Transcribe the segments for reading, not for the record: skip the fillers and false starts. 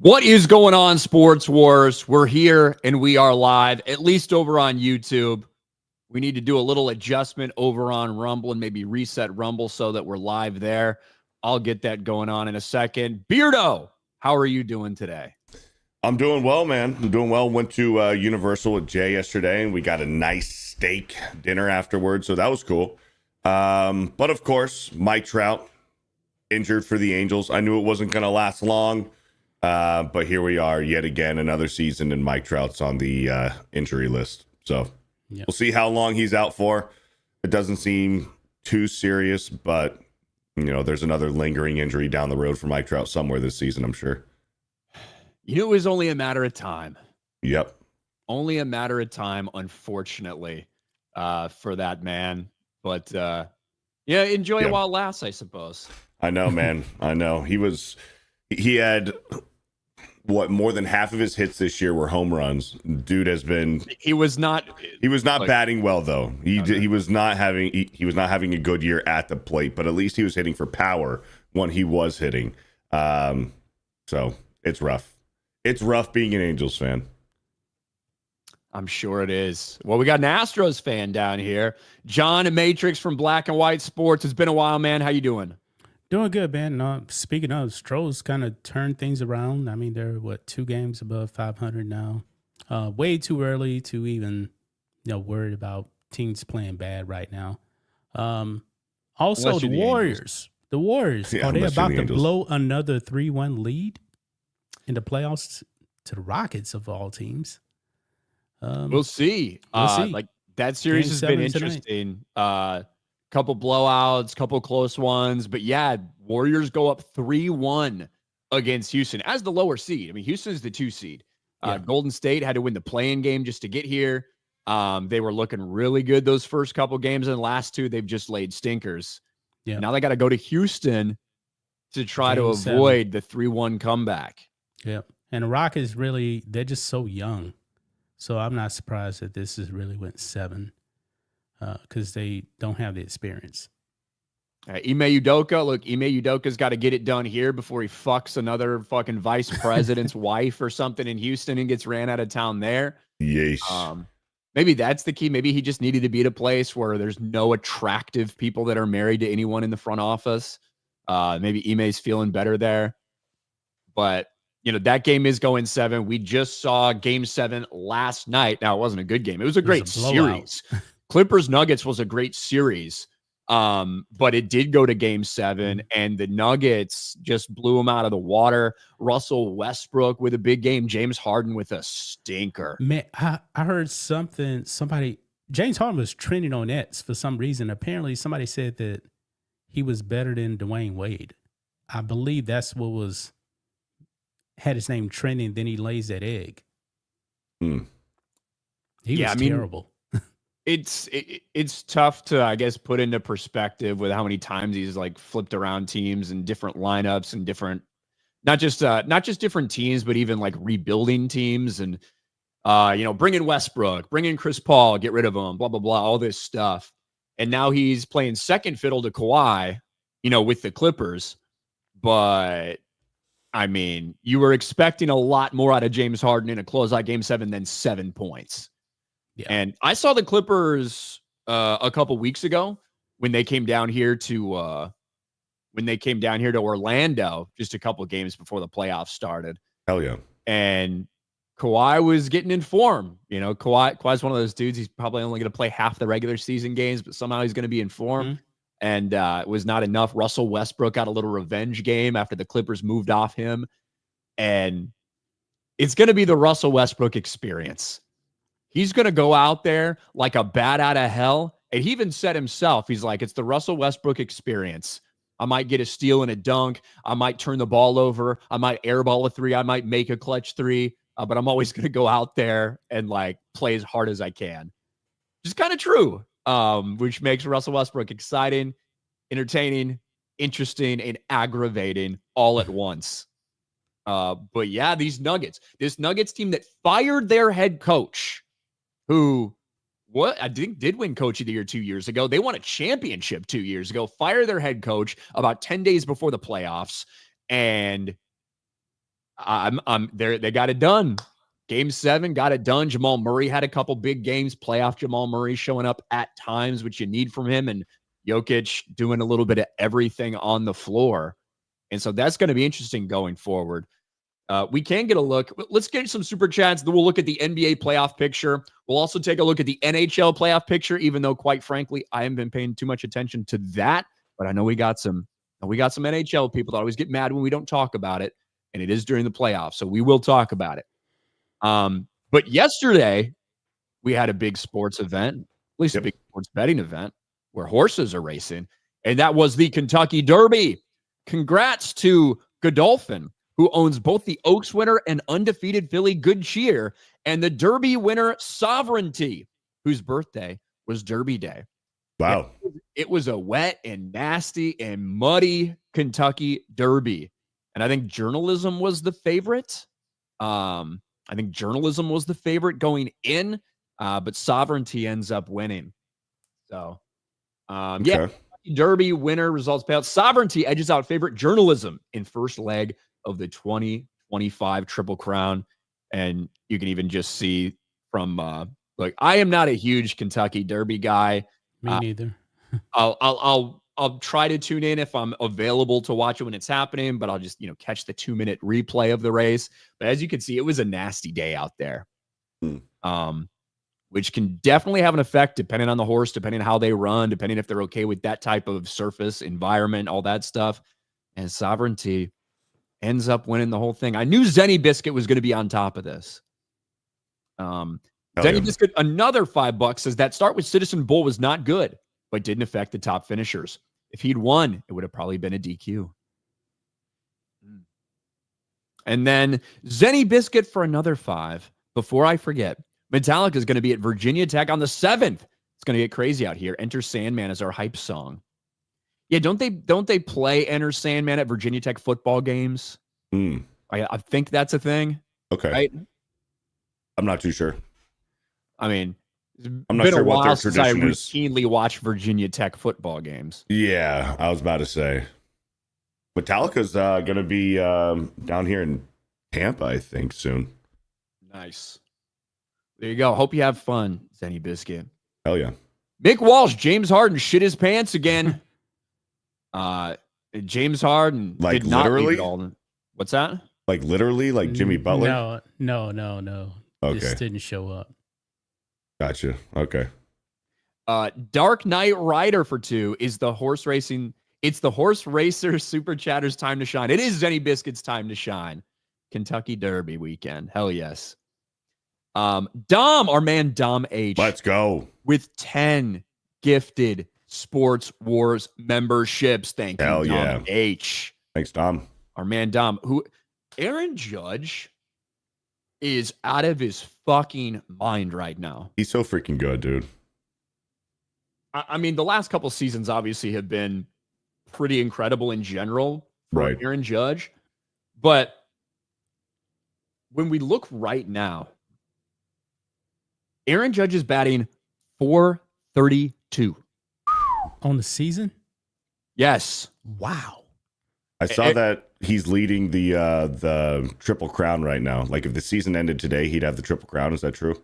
What is going on, Sports Wars? We're here and we are live, at least over on YouTube. We need to do a little adjustment over on Rumble and maybe reset Rumble so that we're live there. I'll get that going on in a second. Beardo, how are you doing today? I'm doing well, man. I'm doing well. Went to Universal with Jay yesterday, and we got a nice steak dinner afterwards, so that was cool. But of course, Mike Trout injured for the Angels. I knew it wasn't going to last long, but here we are yet again, another season, and Mike Trout's on the injury list. So We'll see how long he's out for. It doesn't seem too serious, but there's another lingering injury down the road for Mike Trout somewhere this season, I'm sure. It was only a matter of time. Yep. Only a matter of time, unfortunately, for that man. But, enjoy it while it lasts, I suppose. I know, man. I know. He had, more than half of his hits this year were home runs. Dude has been... He was not batting well, though. He was not having a good year at the plate, but at least he was hitting for power when he was hitting. So it's rough. It's rough being an Angels fan. I'm sure it is. Well, we got an Astros fan down here. John and Matrix from Black and White Sports. It's been a while, man. How you doing? Doing good, man. Speaking of, Stros kind of turned things around. I mean, they're, 2 games above 500 now. Way too early to even, worried about teams playing bad right now. Also, the Warriors. The Warriors, are they about to blow another 3-1 lead in the playoffs to the Rockets of all teams? We'll see. Like that series has been interesting. Couple blowouts, couple close ones, but yeah, Warriors go up 3-1 against Houston as the lower seed. I mean, Houston's the 2 seed. Golden State had to win the play-in game just to get here. They were looking really good those first couple games, and the last 2 they've just laid stinkers. Yeah. Now they got to go to Houston to try to avoid the 3-1 comeback. Yeah. And the Rockets they're just so young. So I'm not surprised that this is really went 7 because they don't have the experience. Ime Udoka's got to get it done here before he fucks another fucking vice president's wife or something in Houston and gets ran out of town there. Yeesh. Maybe that's the key. Maybe he just needed to be at a place where there's no attractive people that are married to anyone in the front office. Maybe Ime's feeling better there. But that game is going 7. We just saw game 7 last night. Now, it wasn't a good game. It was a great series. Clippers Nuggets was a great series. But it did go to game 7, and the Nuggets just blew them out of the water. Russell Westbrook with a big game. James Harden with a stinker. Man, I heard James Harden was trending on X for some reason. Apparently, somebody said that he was better than Dwayne Wade. I believe that's what had his name trending, then he lays that egg. He was terrible. It's tough to, I guess, put into perspective with how many times he's flipped around teams and different lineups and different, not just different teams, but even rebuilding teams and, bring in Westbrook, bring in Chris Paul, get rid of him, blah, blah, blah, all this stuff. And now he's playing second fiddle to Kawhi, with the Clippers. But I mean, you were expecting a lot more out of James Harden in a closeout game 7 than 7 points. Yeah. And I saw the Clippers a couple weeks ago when they came down here to Orlando just a couple games before the playoffs started. Hell yeah. And Kawhi was getting in form. Kawhi's one of those dudes. He's probably only going to play half the regular season games, but somehow he's going to be in form. Mm-hmm. And it was not enough. Russell Westbrook got a little revenge game after the Clippers moved off him. And it's going to be the Russell Westbrook experience. He's going to go out there like a bat out of hell. And he even said himself, he's like, it's the Russell Westbrook experience. I might get a steal and a dunk. I might turn the ball over. I might airball a 3. I might make a clutch 3. But I'm always going to go out there and play as hard as I can. Just kind of true. Which makes Russell Westbrook exciting, entertaining, interesting, and aggravating all at once. But yeah, this Nuggets team that fired their head coach, who I think did win Coach of the Year 2 years ago. They won a championship 2 years ago, fire their head coach about 10 days before the playoffs. And I'm there. They got it done. Game 7 got it done. Jamal Murray had a couple big games. Playoff Jamal Murray showing up at times, which you need from him, and Jokic doing a little bit of everything on the floor. And so that's going to be interesting going forward. We can get a look. Let's get some super chats. Then we'll look at the NBA playoff picture. We'll also take a look at the NHL playoff picture, even though, quite frankly, I haven't been paying too much attention to that. But I know we got some NHL people that always get mad when we don't talk about it, and it is during the playoffs, so we will talk about it. But yesterday we had a big sports event, at least a big sports betting event, where horses are racing, and that was the Kentucky Derby. Congrats to Godolphin, who owns both the Oaks winner and undefeated filly Good Cheer, and the Derby winner Sovereignty, whose birthday was Derby Day. Wow. It was a wet and nasty and muddy Kentucky Derby. And I think journalism was the favorite. Going in, but Sovereignty ends up winning. So, yeah, Derby winner results payout. Sovereignty edges out favorite Journalism in first leg of the 2025 Triple Crown. And you can even just see from, I am not a huge Kentucky Derby guy. Me neither. I'll try to tune in if I'm available to watch it when it's happening, but I'll just, catch the 2-minute replay of the race. But as you can see, it was a nasty day out there, which can definitely have an effect depending on the horse, depending on how they run, depending if they're okay with that type of surface environment, all that stuff. And Sovereignty ends up winning the whole thing. I knew Zenny Biscuit was going to be on top of this. Zenny Biscuit, another $5, says that start with Citizen Bull was not good, but didn't affect the top finishers. If he'd won, it would have probably been a DQ. And then Zenny Biscuit for another $5. Before I forget, Metallica is going to be at Virginia Tech on the 7th. It's going to get crazy out here. Enter Sandman as our hype song. Yeah, don't they play Enter Sandman at Virginia Tech football games? I think that's a thing. Okay. Right? I'm not too sure. I mean, I'm not sure what their tradition is. Routinely watch Virginia Tech football games. Yeah, I was about to say. Metallica's going to be down here in Tampa, I think, soon. Nice. There you go. Hope you have fun, Zenny Biscuit. Hell yeah. Mick Walsh, James Harden shit his pants again. James Harden like did not literally? leave it all. What's that? Like literally, like Jimmy Butler? No. Okay. Just didn't show up. Gotcha. Okay. Dark Knight Rider for 2 is the horse racing. It's the horse racer super chatter's time to shine. It is Zenny Biscuit's time to shine. Kentucky Derby weekend. Hell yes. Dom, our man Dom H. Let's go. With 10 gifted Sports Wars memberships. Thank you, Hell Dom yeah. H. Thanks, Dom. Our man Dom, who Aaron Judge is out of his fucking mind right now. He's so freaking good, dude. I mean, the last couple seasons obviously have been pretty incredible in general for Aaron Judge. But when we look right now, Aaron Judge is batting .432 on the season. Yes. Wow. I saw that he's leading the Triple Crown right now. Like if the season ended today, he'd have the Triple Crown. Is that true?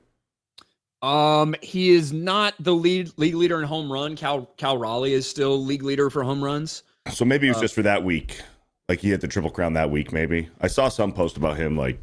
He is not the league leader in home run. Cal Raleigh is still league leader for home runs. So maybe it was just for that week. Like he had the Triple Crown that week, maybe. I saw some post about him like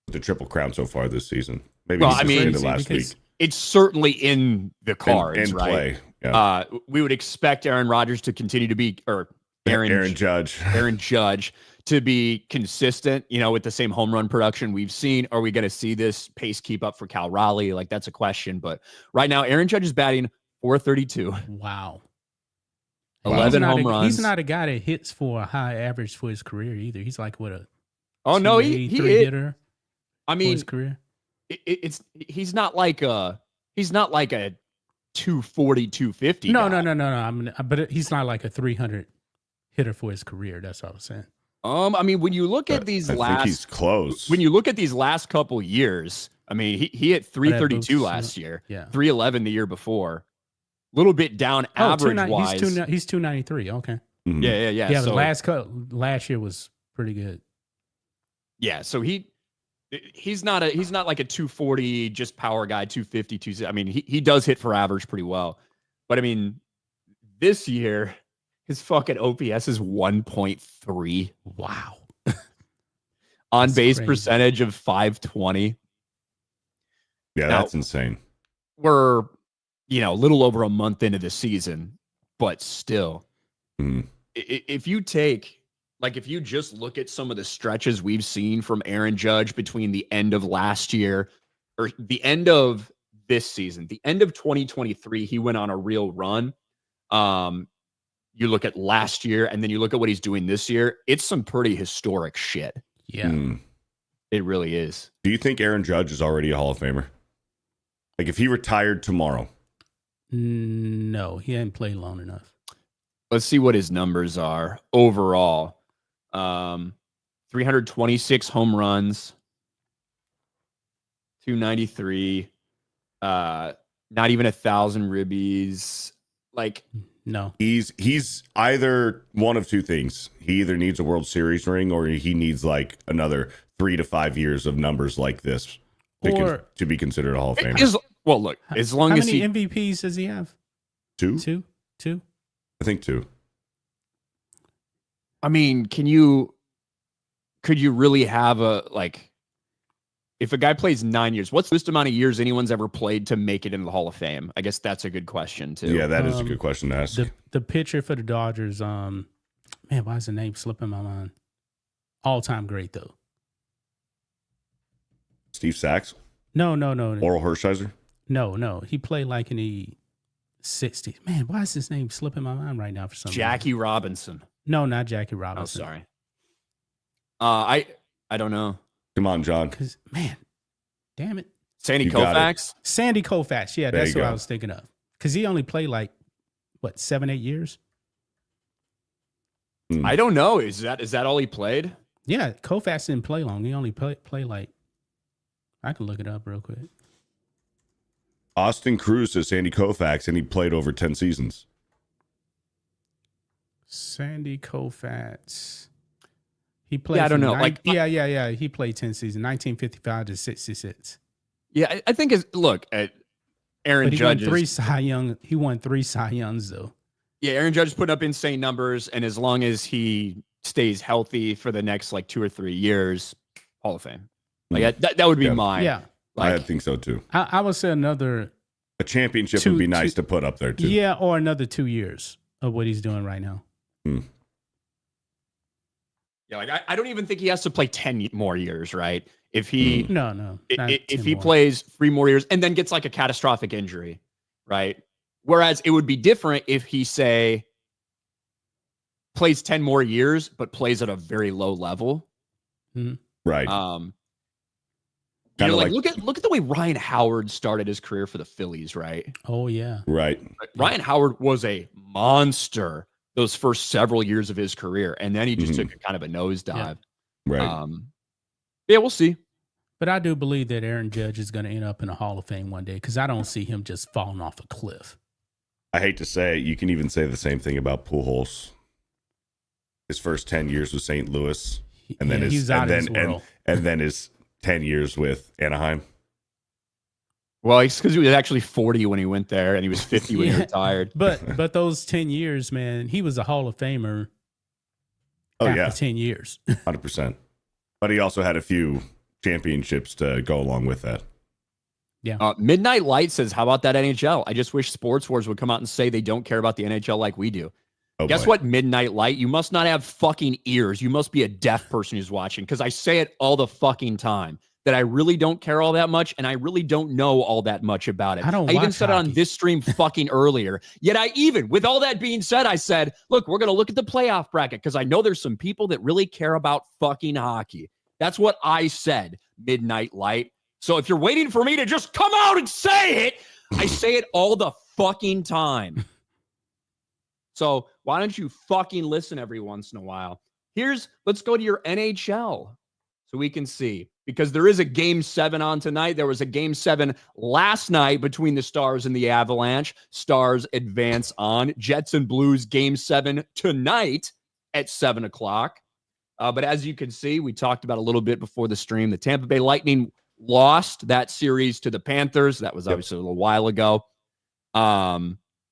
the Triple Crown so far this season. Maybe last week. It's certainly in the cards, in right? Play. Yeah. We would expect Aaron Rodgers to continue to be, or Aaron Judge to be consistent, with the same home run production we've seen. Are we going to see this pace keep up for Cal Raleigh? Like that's a question. But right now, Aaron Judge is batting .432. Wow. 11 home runs. He's not a guy that hits for a high average for his career either. He's like what a he hitter. I mean, his career. He's not like a 240, 250. No. I mean, but he's not like a 300 hitter for his career. That's what I was saying. I mean, when you look at these he's close. When you look at these last couple years, I mean, he hit 332 last year, 311 the year before. A little bit down average wise. He's 293. Okay. Mm-hmm. Yeah. Yeah, so, the last year was pretty good. Yeah, so he's not like a 240 just power guy, 250, 260. I mean, he does hit for average pretty well. But I mean, this year his fucking OPS is 1.3. Wow. On That's base crazy. percentage of 520. Yeah, Now, that's insane. We're, a little over a month into the season, but still, if you just look at some of the stretches we've seen from Aaron Judge between the end of last year or the end of this season, the end of 2023, he went on a real run. You look at last year and then you look at what he's doing this year. It's some pretty historic shit. Yeah. It really is. Do you think Aaron Judge is already a Hall of Famer? Like if he retired tomorrow? No, he hadn't played long enough. Let's see what his numbers are overall. 326 home runs, 293, not even 1,000 ribbies. Like, no, he's either one of two things. He either needs a World Series ring or he needs like another 3 to 5 years of numbers like this to be considered a Hall of Famer. Well, look, as long as how many MVPs does he have? Two? I think 2. I mean, could you really have if a guy plays 9 years, what's the most amount of years anyone's ever played to make it into the Hall of Fame? I guess that's a good question too. Yeah, that is a good question to ask. The pitcher for the Dodgers, man, why is the name slipping my mind? All-time great though. Steve Sachs? No. Oral Hershiser? No. He played like in the 60s. Man, why is his name slipping my mind right now for some reason? Jackie Robinson. No, not Jackie Robinson. Oh, sorry. I don't know. Come on, John. Because, man, damn it. Sandy Koufax? Sandy Koufax. Yeah, that's what I was thinking of. Because he only played 7-8 years? I don't know. Is that all he played? Yeah, Koufax didn't play long. He only play I can look it up real quick. Austin Cruz says Sandy Koufax, and he played over 10 seasons. Sandy Koufax. He played. Yeah, I don't know. Yeah. He played 10 seasons, 1955 to 66. Yeah, I think Aaron Judge. He won 3 Cy Youngs though. Yeah, Aaron Judge is putting up insane numbers, and as long as he stays healthy for the next 2 or 3 years, Hall of Fame. That would be mine. Yeah, I think so too. I would say a championship would be nice to put up there too. Yeah, or another 2 years of what he's doing right now. Yeah, I don't even think he has to play 10 more years, right? If he if he plays 3 more years and then gets a catastrophic injury, right? Whereas it would be different if he plays 10 more years but plays at a very low level. Right. Look at the way Ryan Howard started his career for the Phillies, right? Oh yeah. Right. Ryan Howard was a monster those first several years of his career, and then he just took a kind of a nosedive. Yeah. Right. Yeah, we'll see. But I do believe that Aaron Judge is going to end up in a Hall of Fame one day because I don't see him just falling off a cliff. I hate to say it, you can even say the same thing about Pujols. His first 10 years with St. Louis, and then his 10 years with Anaheim. Well, it's because he was actually 40 when he went there, and he was 50 when he retired. But those 10 years, man, he was a Hall of Famer. After 10 years, 100%. But he also had a few championships to go along with that. Yeah. Midnight Light says, "How about that NHL? I just wish Sports Wars would come out and say they don't care about the NHL like we do." Guess what, Midnight Light? You must not have fucking ears. You must be a deaf person who's watching, because I say it all the fucking time that I really don't care all that much, and I really don't know all that much about it. I even said it on this stream fucking earlier. Yet with all that being said, I said, look, we're going to look at the playoff bracket because I know there's some people that really care about fucking hockey. That's what I said, Midnight Light. So if you're waiting for me to just come out and say it, I say it all the fucking time. So why don't you fucking listen every once in a while? Let's go to your NHL so we can see, because there is a Game 7 on tonight. There was a Game 7 last night between the Stars and the Avalanche. Stars advance on. Jets and Blues Game 7 tonight at 7 o'clock. But as you can see, we talked about a little bit before the stream, the Tampa Bay Lightning lost that series to the Panthers. That was obviously a little while ago.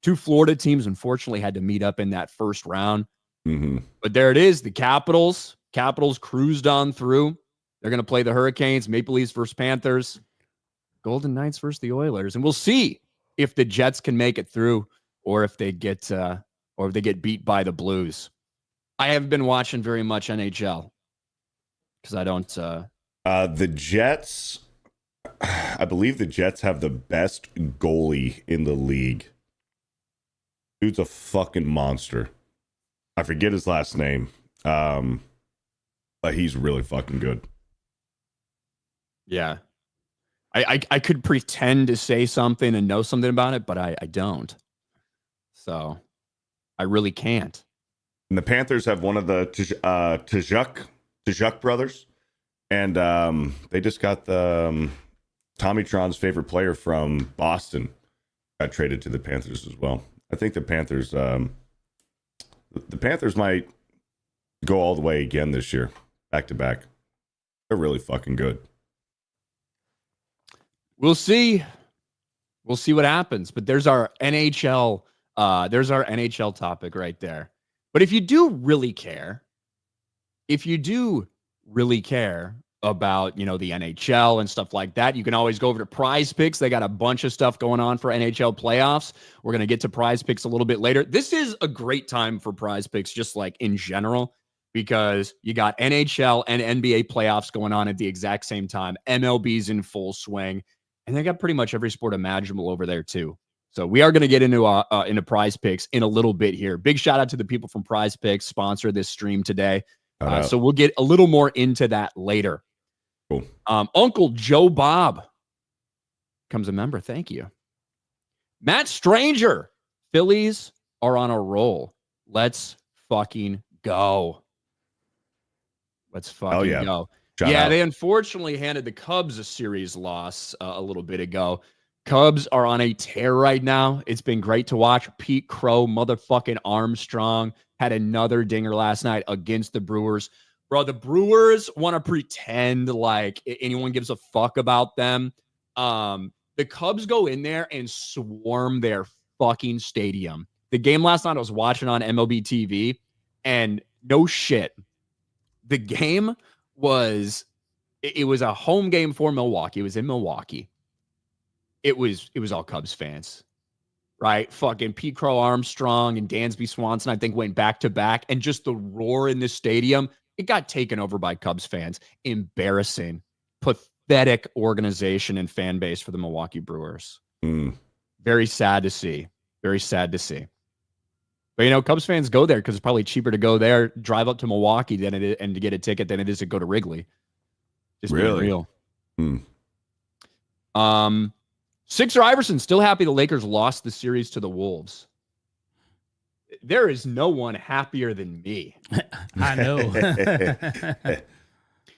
Two Florida teams, unfortunately, had to meet up in that first round. Mm-hmm. But there it is, the Capitals. Capitals cruised on through. They're going to play the Hurricanes, Maple Leafs versus Panthers, Golden Knights versus the Oilers. And we'll see if the Jets can make it through or if they get beat by the Blues. I haven't been watching very much NHL because I don't. The Jets, I believe the Jets have the best goalie in the league. Dude's a fucking monster. I forget his last name, but he's really fucking good. Yeah. I could pretend to say something and know something about it, but I don't. So I really can't. And the Panthers have one of the Tkachuk brothers. And they just got the Tommy Tron's favorite player from Boston got traded to the Panthers as well. I think the Panthers might go all the way again this year, back to back. They're really fucking good. We'll see. We'll see what happens. But there's our NHL. There's our NHL topic right there. But if you do really care about, the NHL and stuff like that, you can always go over to Prize Picks. They got a bunch of stuff going on for NHL playoffs. We're going to get to Prize Picks a little bit later. This is a great time for Prize Picks, just like in general, because you got NHL and NBA playoffs going on at the exact same time. MLB's in full swing, and they got pretty much every sport imaginable over there too. So we are going to get into Prize Picks in a little bit here. Big shout out to the people from Prize Picks, sponsor this stream today. So we'll get a little more into that later. Cool. Uncle Joe Bob becomes a member. Thank you. Matt Stranger, Phillies are on a roll. Let's fucking go. Let's fucking go. Shout out. They unfortunately handed the Cubs a series loss a little bit ago. Cubs are on a tear right now. It's been great to watch. Pete Crow, motherfucking Armstrong, had another dinger last night against the Brewers. Bro, the Brewers want to pretend like anyone gives a fuck about them. The Cubs go in there and swarm their fucking stadium. The game last night I was watching on MLB TV, and no shit. The game was a home game for Milwaukee. It was in Milwaukee. It was all Cubs fans, right? Fucking Pete Crow Armstrong and Dansby Swanson, I think, went back to back. And just the roar in the stadium, it got taken over by Cubs fans. Embarrassing, pathetic organization and fan base for the Milwaukee Brewers. Very sad to see. Very sad to see. But, Cubs fans go there because it's probably cheaper to go there, drive up to Milwaukee and to get a ticket than it is to go to Wrigley. Just really? Real. Sixer Iverson still happy the Lakers lost the series to the Wolves. There is no one happier than me. I know.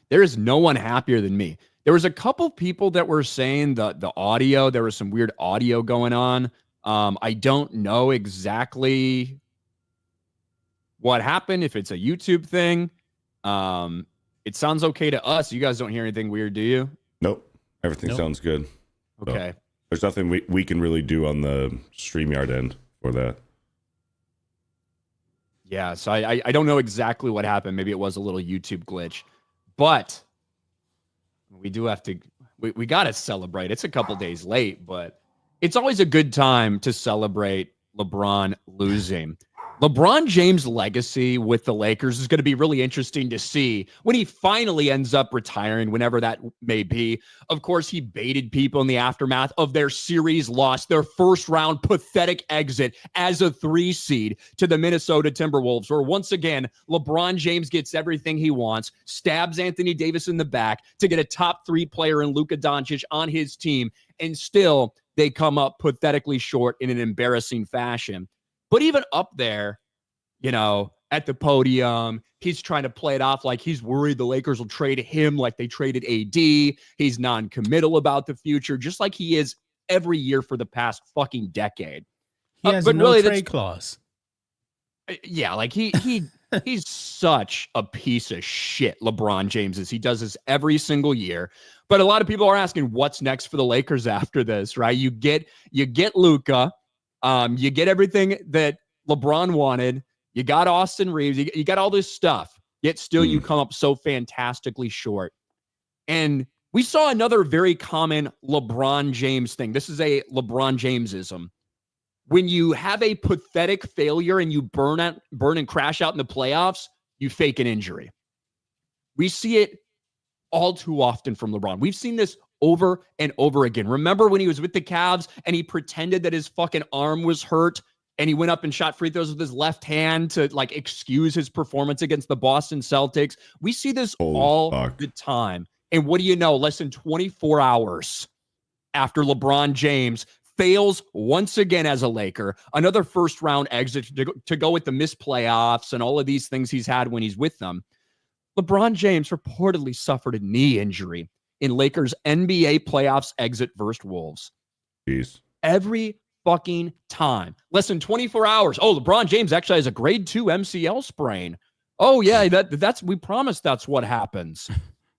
There is no one happier than me. There was a couple people that were saying the audio, there was some weird audio going on. I don't know exactly what happened, if it's a YouTube thing. It sounds okay to us. You guys don't hear anything weird, do you? Nope. Everything sounds good. Okay. So, there's nothing we can really do on the StreamYard end for that. Yeah, so I don't know exactly what happened. Maybe it was a little YouTube glitch. But we do have to, we got to celebrate. It's a couple days late, but it's always a good time to celebrate LeBron losing. LeBron James' legacy with the Lakers is going to be really interesting to see when he finally ends up retiring, whenever that may be. Of course, he baited people in the aftermath of their series loss, their first round pathetic exit as a 3 seed to the Minnesota Timberwolves, where once again, LeBron James gets everything he wants, stabs Anthony Davis in the back to get a top 3 player in Luka Doncic on his team, and still they come up pathetically short in an embarrassing fashion. But even up there, at the podium, he's trying to play it off like he's worried the Lakers will trade him like they traded AD. He's non-committal about the future, just like he is every year for the past fucking decade. He has no trade clause. Yeah, like he He's such a piece of shit, LeBron James is. He does this every single year. But a lot of people are asking what's next for the Lakers after this, right? You get Luka, you get everything that LeBron wanted. You got Austin Reeves. You got all this stuff. Yet still you come up so fantastically short. And we saw another very common LeBron James thing. This is a LeBron Jamesism. When you have a pathetic failure and you burn and crash out in the playoffs, you fake an injury. We see it all too often from LeBron. We've seen this over and over again. Remember when he was with the Cavs and he pretended that his fucking arm was hurt and he went up and shot free throws with his left hand to like excuse his performance against the Boston Celtics? We see this all the time. And what do you know? Less than 24 hours after LeBron James fails once again as a Laker, another first-round exit to go with the missed playoffs and all of these things he's had when he's with them. LeBron James reportedly suffered a knee injury in Lakers' NBA playoffs exit versus Wolves. Jeez. Every fucking time. Less than 24 hours. Oh, LeBron James actually has a grade 2 MCL sprain. Oh, yeah, that's we promised that's what happens.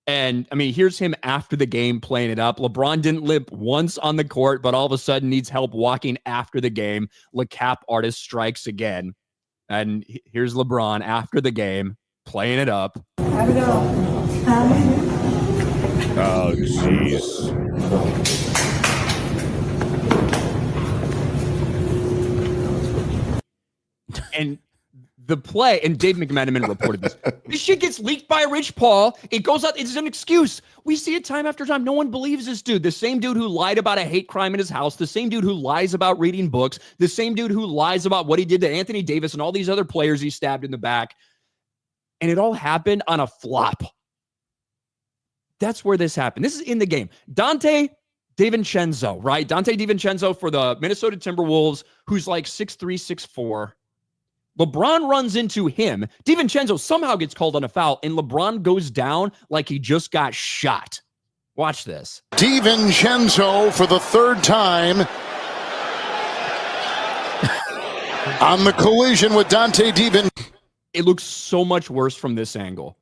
And, I mean, here's him after the game playing it up. LeBron didn't limp once on the court, but all of a sudden needs help walking after the game. Le Cap artist strikes again. And here's LeBron after the game playing it up. Oh, jeez. And the play, and Dave McMenamin reported this. This shit gets leaked by Rich Paul. It goes out. It's an excuse. We see it time after time. No one believes this dude. The same dude who lied about a hate crime in his house. The same dude who lies about reading books. The same dude who lies about what he did to Anthony Davis and all these other players he stabbed in the back. And it all happened on a flop. That's where this happened. This is in the game. Dante DiVincenzo, right? Dante DiVincenzo for the Minnesota Timberwolves, who's like 6'3", 6'4". LeBron runs into him. DiVincenzo somehow gets called on a foul, and LeBron goes down like he just got shot. Watch this. DiVincenzo for the third time on the collision with Dante DiVincenzo. It looks so much worse from this angle.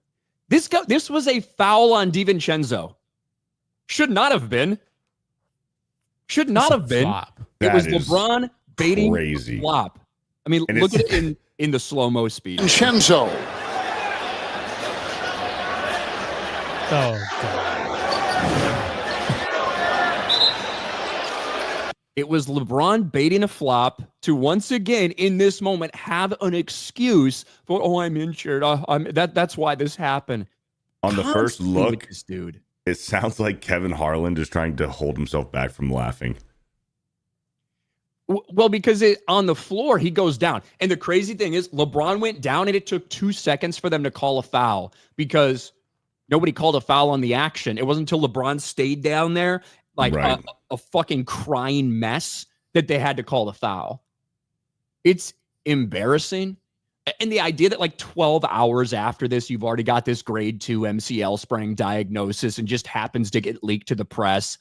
This was a foul on DiVincenzo. Should not have been. Should not have been. Flop. It was LeBron baiting crazy. Flop. I mean, And look at it in the slow-mo speed. Vincenzo. Oh, God. It was LeBron baiting a flop to once again in this moment have an excuse for, oh, I'm injured. That's why this happened. On the first Constantly with look, this dude. it sounds like Kevin Harlan is trying to hold himself back from laughing. Well, because on the floor, he goes down. And the crazy thing is LeBron went down and it took 2 seconds for them to call a foul because nobody called a foul on the action. It wasn't until LeBron stayed down there like a fucking crying mess that they had to call the foul. It's embarrassing. And the idea that like 12 hours after this, you've already got this grade 2 MCL sprain diagnosis and just happens to get leaked to the press.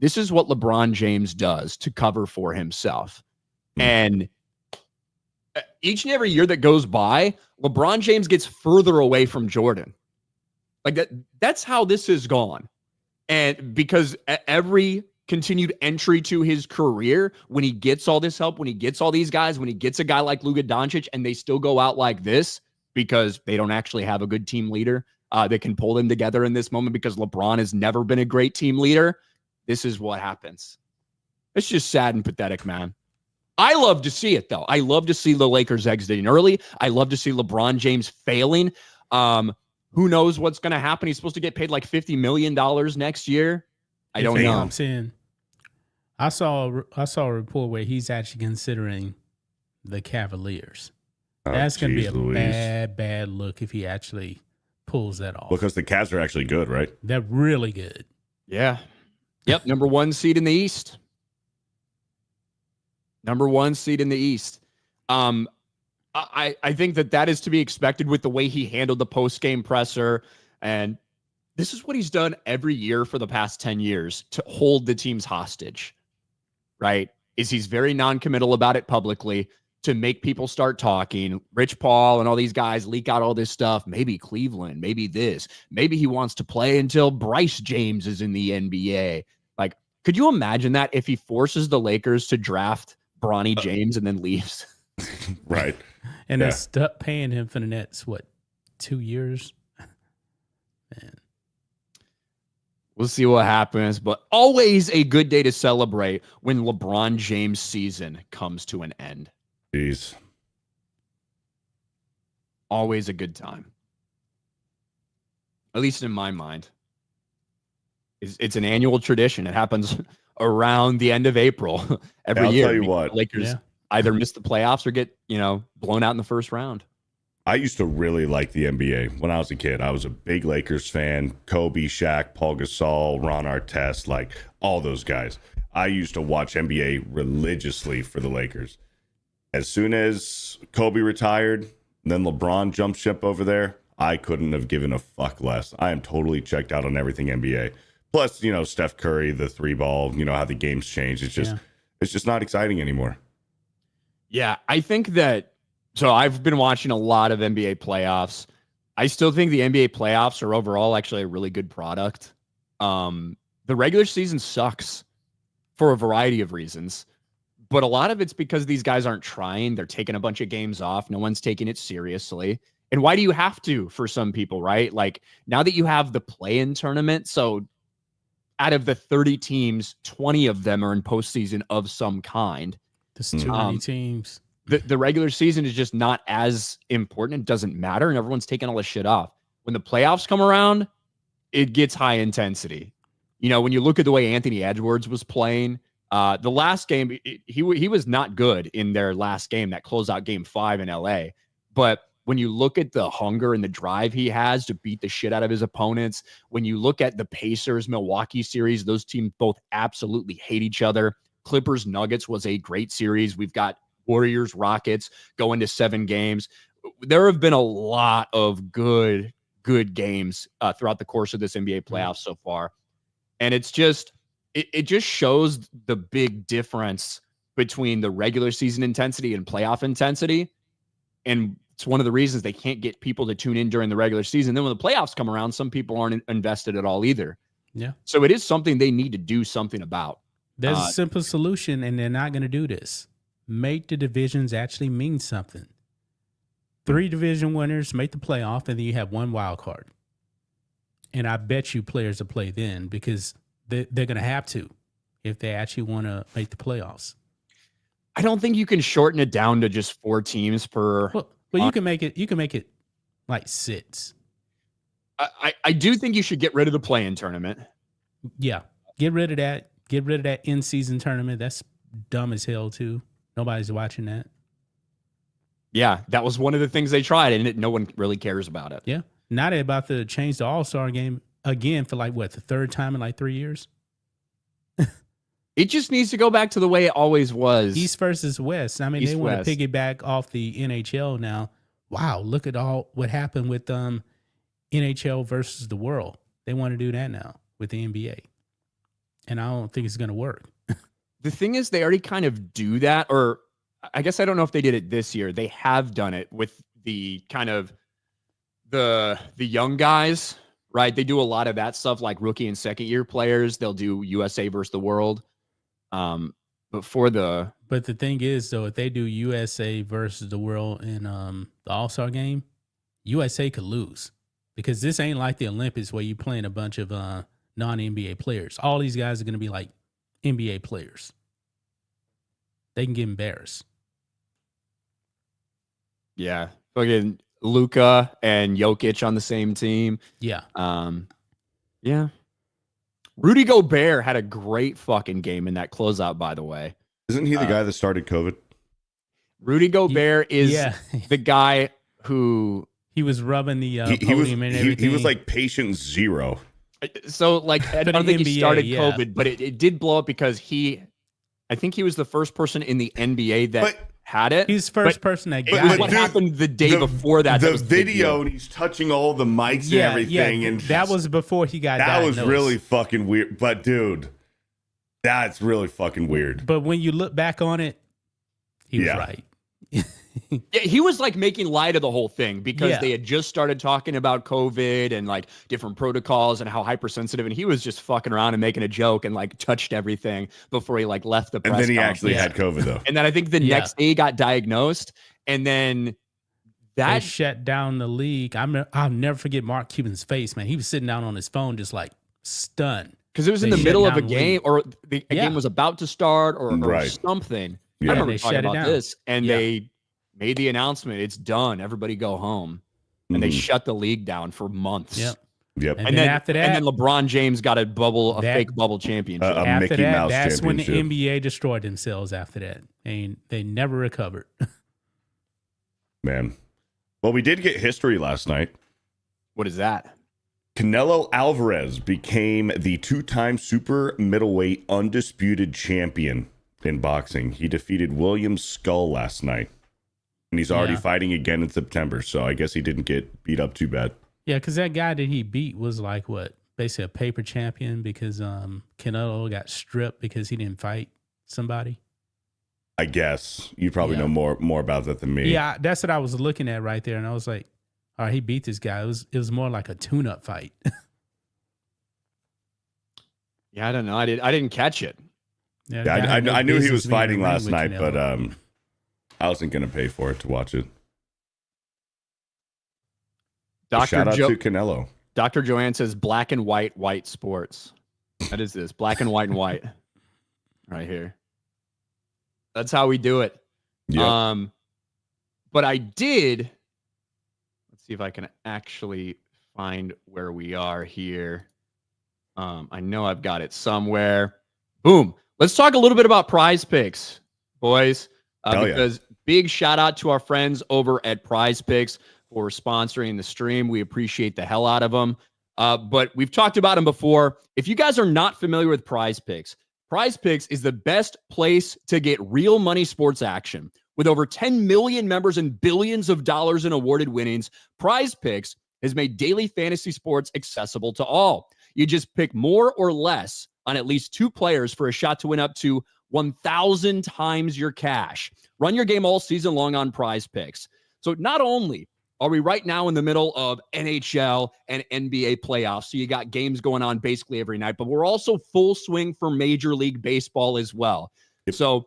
This is what LeBron James does to cover for himself. And each and every year that goes by, LeBron James gets further away from Jordan. Like that's how this has gone. And because every continued entry to his career, when he gets all this help, when he gets all these guys, when he gets a guy like Luka Doncic and they still go out like this because they don't actually have a good team leader that can pull them together in this moment because LeBron has never been a great team leader. This is what happens. It's just sad and pathetic, man. I love to see it, though. I love to see the Lakers exiting early. I love to see LeBron James failing. Who knows what's going to happen? He's supposed to get paid like $50 million next year. I don't know. I'm saying, I saw a report where he's actually considering the Cavaliers. That's going to be a bad look if he actually pulls that off. Because the Cavs are actually good, right? They're really good. Yeah. Yep. Number 1 seed in the East. Number 1 seed in the East. I think that is to be expected with the way he handled the post-game presser. And this is what he's done every year for the past 10 years to hold the teams hostage, right? Is he's very non-committal about it publicly. to make people start talking. Rich Paul and all these guys leak out all this stuff. Maybe Cleveland, maybe this, maybe he wants to play until Bryce James is in the NBA. Like, could you imagine that if he forces the Lakers to draft Bronny James and then leaves? Right. And they're stuck paying him for the next, 2 years? Man. We'll see what happens, but always a good day to celebrate when LeBron James' season comes to an end. Jeez. Always a good time. At least in my mind. It's an annual tradition. It happens around the end of April every year. I'll tell you what. Lakers either miss the playoffs or get, blown out in the first round. I used to really like the NBA when I was a kid. I was a big Lakers fan. Kobe, Shaq, Paul Gasol, Ron Artest, like all those guys. I used to watch NBA religiously for the Lakers. As soon as Kobe retired, then LeBron jumped ship over there, I couldn't have given a fuck less. I am totally checked out on everything NBA. Plus, Steph Curry, the three ball, how the game's changed. It's just not exciting anymore. Yeah, I think that. So I've been watching a lot of NBA playoffs. I still think the NBA playoffs are overall actually a really good product. The regular season sucks for a variety of reasons, but a lot of it's because these guys aren't trying. They're taking a bunch of games off. No one's taking it seriously. And why do you have to for some people, right? Like now that you have the play-in tournament, so out of the 30 teams, 20 of them are in postseason of some kind. There's too many teams. The regular season is just not as important. It doesn't matter. And everyone's taking all this shit off. When the playoffs come around, it gets high intensity. When you look at the way Anthony Edwards was playing, the last game, he was not good in their last game, that closeout game 5 in LA. But when you look at the hunger and the drive he has to beat the shit out of his opponents, when you look at the Pacers-Milwaukee series, those teams both absolutely hate each other. Clippers-Nuggets was a great series. We've got Warriors, Rockets going to 7 games. There have been a lot of good games throughout the course of this NBA playoffs so far. And it's just, it just shows the big difference between the regular season intensity and playoff intensity. And it's one of the reasons they can't get people to tune in during the regular season. Then when the playoffs come around, some people aren't invested at all either. Yeah. So it is something they need to do something about. There's a simple solution, and they're not going to do this. Make the divisions actually mean something. 3 division winners make the playoff, and then you have 1 wild card. And I bet you players will play then because they're going to have to if they actually want to make the playoffs. I don't think you can shorten it down to just 4 teams per. Well, you can make it. You can make it like 6. I do think you should get rid of the play-in tournament. Yeah, get rid of that. Get rid of that in-season tournament. That's dumb as hell too. Nobody's watching that. Yeah, that was one of the things they tried, and no one really cares about it. Yeah. Now they're about to change the All-Star game again for the 3rd time in 3 years. It just needs to go back to the way it always was. East versus West. I mean, they want to piggyback off the NHL now. Wow, look at what happened with NHL versus the world. They want to do that now with the NBA. And I don't think it's going to work. The thing is, they already kind of do that, or I guess I don't know if they did it this year. They have done it with the kind of the young guys, right? They do a lot of that stuff, like rookie and second year players. They'll do USA versus the world. But the thing is, though, if they do USA versus the world in the All-Star game, USA could lose because this ain't like the Olympics where you playing a bunch of non-NBA players. All these guys are going to be like NBA players. They can get embarrassed. Yeah. Fucking Luka and Jokic on the same team. Yeah. Yeah. Rudy Gobert had a great fucking game in that closeout, by the way. Isn't he the guy that started COVID? Rudy Gobert is the guy who... He was rubbing the podium and everything. He was like patient 0. So, I don't think he started COVID, but it did blow up because I think he was the first person in the NBA that had it. He's the first person that got it. What happened the day before that? The video, and he's touching all the mics and everything. Yeah, and that was before he got diagnosed. That was really fucking weird. But, dude, that's really fucking weird. But when you look back on it, he was right. Yeah, he was like making light of the whole thing because they had just started talking about COVID and like different protocols and how hypersensitive, and he was just fucking around and making a joke and like touched everything before he like left the press And then he conference. actually had COVID though. And then I think the next day he got diagnosed, and then they shut down the league. I'll never forget Mark Cuban's face, man. He was sitting down on his phone just like stunned. Because it was in the middle of a game, or a game was about to start, or something. Yeah. I remember talking about this, and they made the announcement, it's done, everybody go home. And they shut the league down for months. Yep. And then after that, and then LeBron James got a fake bubble championship. After that, that's when the NBA destroyed themselves after that. And they never recovered. Man. Well, we did get history last night. What is that? Canelo Alvarez became the 2-time super middleweight undisputed champion in boxing. He defeated William Skull last night. And he's already fighting again in September, so I guess he didn't get beat up too bad. Yeah, because that guy that he beat was like, what, basically a paper champion because Canelo got stripped because he didn't fight somebody? I guess. You probably know more about that than me. Yeah, that's what I was looking at right there, and I was like, all right, he beat this guy. It was more like a tune-up fight. Yeah, I don't know. I didn't catch it. Yeah, I knew he was fighting last night, but I wasn't going to pay for it to watch it. Shout out to Canelo. Dr. Joanne says black and white sports. What is this? Black and white. Right here. That's how we do it. Yep. But I did. Let's see if I can actually find where we are here. I know I've got it somewhere. Boom. Let's talk a little bit about Prize Picks, boys. Because big shout out to our friends over at Prize Picks for sponsoring the stream. We appreciate the hell out of them. But we've talked about them before. If you guys are not familiar with Prize Picks is the best place to get real money sports action. With over 10 million members and billions of dollars in awarded winnings, Prize Picks has made daily fantasy sports accessible to all. You just pick more or less on at least 2 players for a shot to win up to 1,000 times your cash. Run your game all season long on Prize Picks. So not only are we right now in the middle of NHL and NBA playoffs, so you got games going on basically every night, but we're also full swing for Major League Baseball as well. So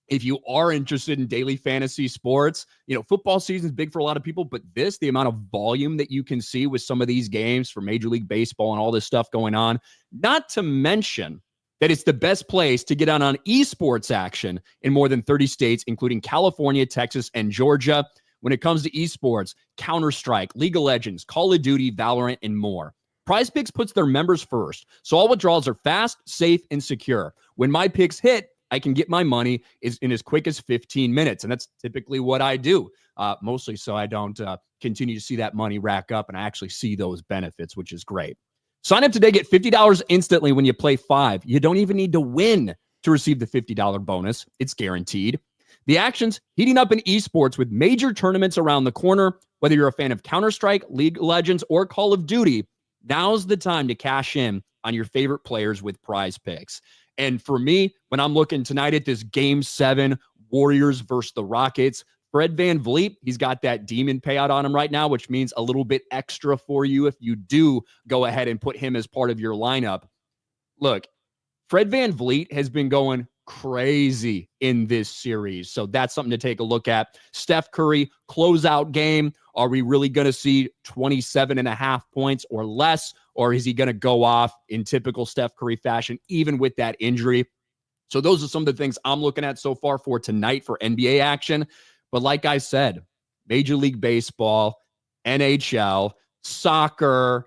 if you are interested in daily fantasy sports, football season is big for a lot of people, but the amount of volume that you can see with some of these games for Major League Baseball and all this stuff going on, not to mention that it's the best place to get on esports action in more than 30 states, including California, Texas, and Georgia. When it comes to esports, Counter-Strike, League of Legends, Call of Duty, Valorant, and more. Prize Picks puts their members first, so all withdrawals are fast, safe, and secure. When my picks hit, I can get my money in as quick as 15 minutes, and that's typically what I do, mostly so I don't continue to see that money rack up and I actually see those benefits, which is great. Sign up today, get $50 instantly when you play 5. You don't even need to win to receive the $50 bonus. It's guaranteed. The action's heating up in esports with major tournaments around the corner. Whether you're a fan of Counter-Strike, League of Legends, or Call of Duty, now's the time to cash in on your favorite players with Prize Picks. And for me, when I'm looking tonight at this Game 7, Warriors versus the Rockets, Fred VanVleet, he's got that demon payout on him right now, which means a little bit extra for you if you do go ahead and put him as part of your lineup. Look, Fred VanVleet has been going crazy in this series, so that's something to take a look at. Steph Curry, closeout game. Are we really going to see 27.5 points or less, or is he going to go off in typical Steph Curry fashion, even with that injury? So those are some of the things I'm looking at so far for tonight for NBA action. But like I said, Major League Baseball, NHL, soccer,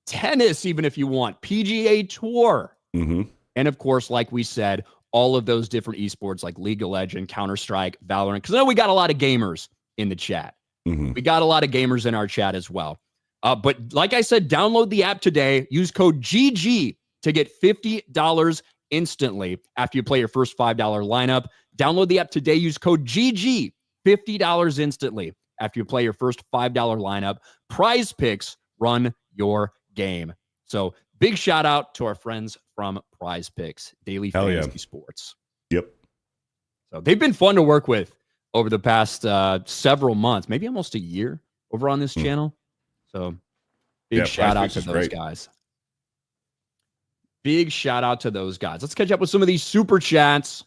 tennis, even if you want, PGA Tour. Mm-hmm. And of course, like we said, all of those different esports like League of Legends, Counter-Strike, Valorant. Because I know we got a lot of gamers in the chat. Mm-hmm. We got a lot of gamers in our chat as well. But like I said, download the app today. Use code GG to get $50 instantly after you play your first $5 lineup. Download the app today. Use code GG, $50 instantly after you play your first $5 lineup. Prize Picks, run your game. So big shout out to our friends from Prize Picks, daily fantasy sports. Yep. So they've been fun to work with. over the past several months, maybe almost a year over on this channel. So big shout out to those guys. Big shout out to those guys. Let's catch up with some of these super chats.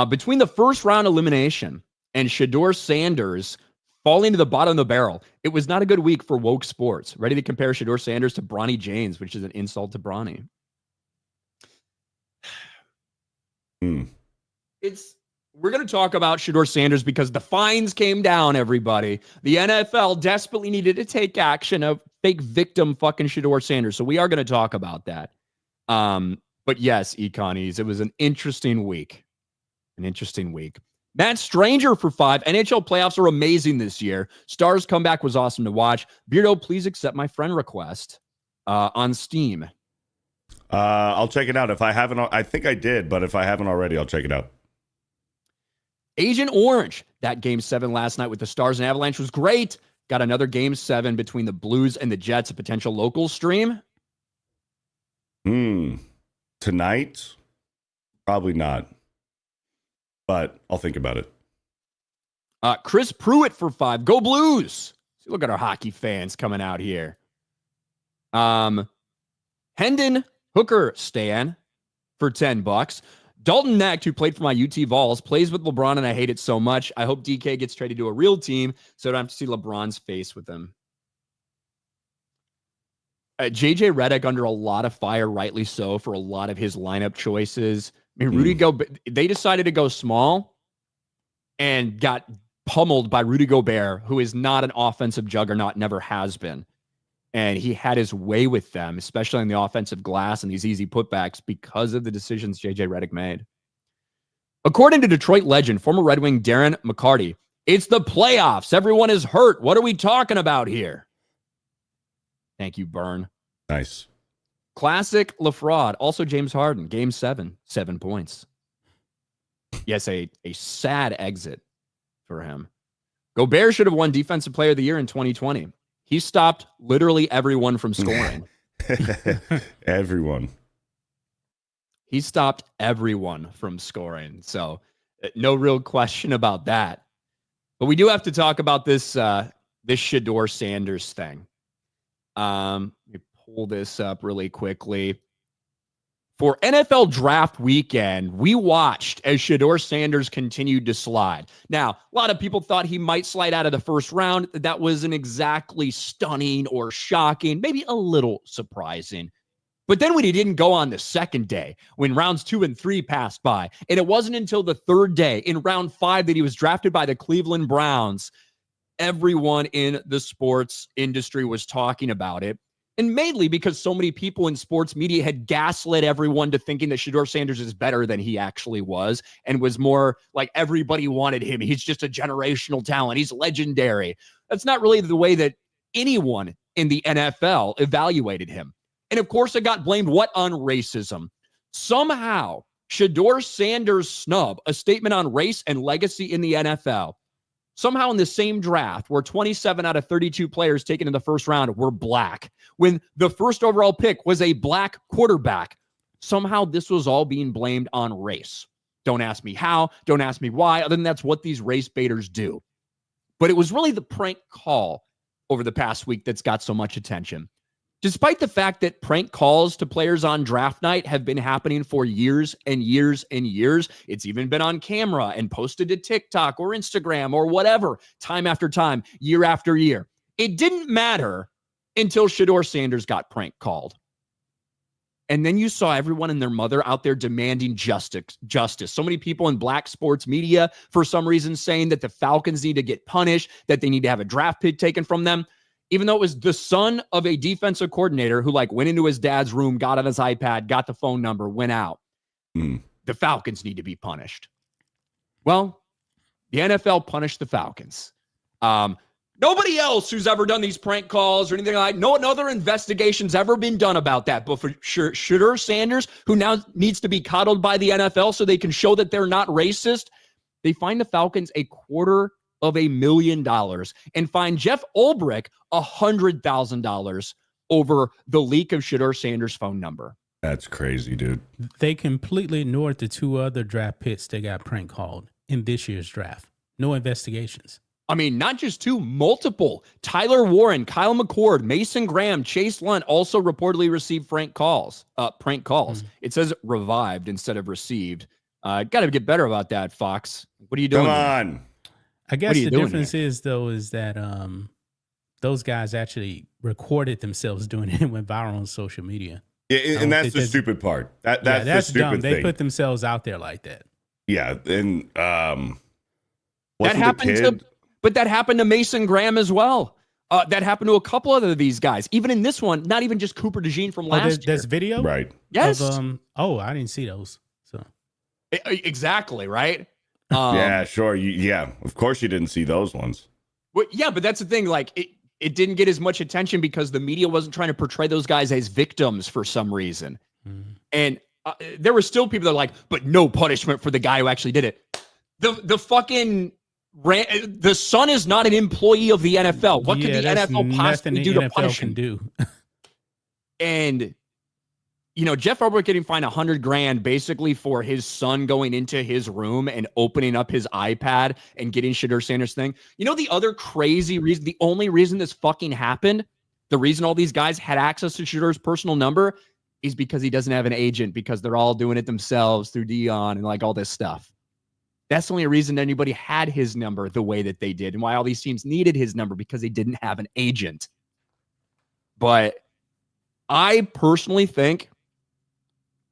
Between the first round elimination and Shedeur Sanders falling to the bottom of the barrel, it was not a good week for woke sports. Ready to compare Shedeur Sanders to Bronny James, which is an insult to Bronny. We're going to talk about Shedeur Sanders because the fines came down, everybody. The NFL desperately needed to take action of fake victim fucking Shedeur Sanders. So we are going to talk about that. But yes, Econies, it was an interesting week. Matt Stranger for 5. NHL playoffs are amazing this year. Stars comeback was awesome to watch. Beardo, please accept my friend request on Steam. I'll check it out. If I haven't, I think I did, but if I haven't already, I'll check it out. Agent Orange, that game 7 last night with the Stars and Avalanche was great. Got another game 7 between the Blues and the Jets, a potential local stream. Tonight? Probably not. But I'll think about it. Chris Pruitt for 5. Go Blues. See, look at our hockey fans coming out here. Hendon Hooker Stan for $10. Dalton Necht, who played for my UT Vols, plays with LeBron, and I hate it so much. I hope DK gets traded to a real team so I don't have to see LeBron's face with him. JJ Redick under a lot of fire, rightly so, for a lot of his lineup choices. I mean, they decided to go small and got pummeled by Rudy Gobert, who is not an offensive juggernaut, never has been. And he had his way with them, especially on the offensive glass and these easy putbacks because of the decisions JJ Redick made. According to Detroit legend, former Red Wing Darren McCarty, it's the playoffs. Everyone is hurt. What are we talking about here? Thank you, Burn. Nice. Classic LaFraud. Also James Harden. Game 7. 7 points. Yes, a sad exit for him. Gobert should have won Defensive Player of the Year in 2020. He stopped literally everyone from scoring. Everyone. He stopped everyone from scoring. So no real question about that. But we do have to talk about this Shedeur Sanders thing. Let me pull this up really quickly. For NFL draft weekend, we watched as Shedeur Sanders continued to slide. Now, a lot of people thought he might slide out of the first round. That wasn't exactly stunning or shocking, maybe a little surprising. But then when he didn't go on the second day, when rounds 2 and 3 passed by, and it wasn't until the third day in round 5 that he was drafted by the Cleveland Browns, everyone in the sports industry was talking about it. And mainly because so many people in sports media had gaslit everyone to thinking that Shedeur Sanders is better than he actually was and was more like everybody wanted him. He's just a generational talent. He's legendary. That's not really the way that anyone in the NFL evaluated him. And of course, it got blamed on racism. Somehow, Shedeur Sanders' snub, a statement on race and legacy in the NFL, somehow in the same draft where 27 out of 32 players taken in the first round were black, when the first overall pick was a black quarterback, somehow this was all being blamed on race. Don't ask me how, don't ask me why, other than that's what these race baiters do. But it was really the prank call over the past week that's got so much attention. Despite the fact that prank calls to players on draft night have been happening for years and years and years, it's even been on camera and posted to TikTok or Instagram or whatever, time after time, year after year. It didn't matter until Shedeur Sanders got prank called. And then you saw everyone and their mother out there demanding justice. So many people in black sports media, for some reason, saying that the Falcons need to get punished, that they need to have a draft pick taken from them. Even though it was the son of a defensive coordinator who went into his dad's room, got on his iPad, got the phone number, went out. The Falcons need to be punished. Well, the NFL punished the Falcons. Nobody else who's ever done these prank calls or anything like that, no other investigation's ever been done about that. But for Shedeur Sanders, who now needs to be coddled by the NFL so they can show that they're not racist, they fined the Falcons $250,000 and fined Jeff Ulbrich $100,000 over the leak of Shedeur Sanders' phone number. That's crazy, dude. They completely ignored the 2 other draft picks that got prank called. in this year's draft. No investigations. I mean, not just two, multiple. Tyler Warren, Kyle McCord, Mason Graham, Chase Lunt also reportedly received prank calls. It says revived instead of received. Got to get better about that, Fox. What are you doing? Come on. I guess the difference is that those guys actually recorded themselves doing it and went viral on social media. Yeah, and that's the stupid part. That's the stupid dumb. thing. They put themselves out there like that. Yeah, and that happened to Mason Graham as well. That happened to a couple other of these guys. Even in this one, not even just Cooper DeJean from last year. There's video? Right. Yes. I didn't see those. So exactly, right? Yeah, sure. Yeah, of course you didn't see those ones. Well, yeah, but that's the thing. Like, it didn't get as much attention because the media wasn't trying to portray those guys as victims for some reason. And there were still people that are like, but no punishment for the guy who actually did it. The son is not an employee of the NFL. What could the NFL possibly do to punish him? And Jeff Ulbrich getting fined $100,000 basically for his son going into his room and opening up his iPad and getting Shedeur Sanders thing. The other crazy reason, the only reason this fucking happened, the reason all these guys had access to Shedeur's personal number is because he doesn't have an agent, because they're all doing it themselves through Dion and like all this stuff. That's the only reason anybody had his number the way that they did, and why all these teams needed his number, because they didn't have an agent. But I personally think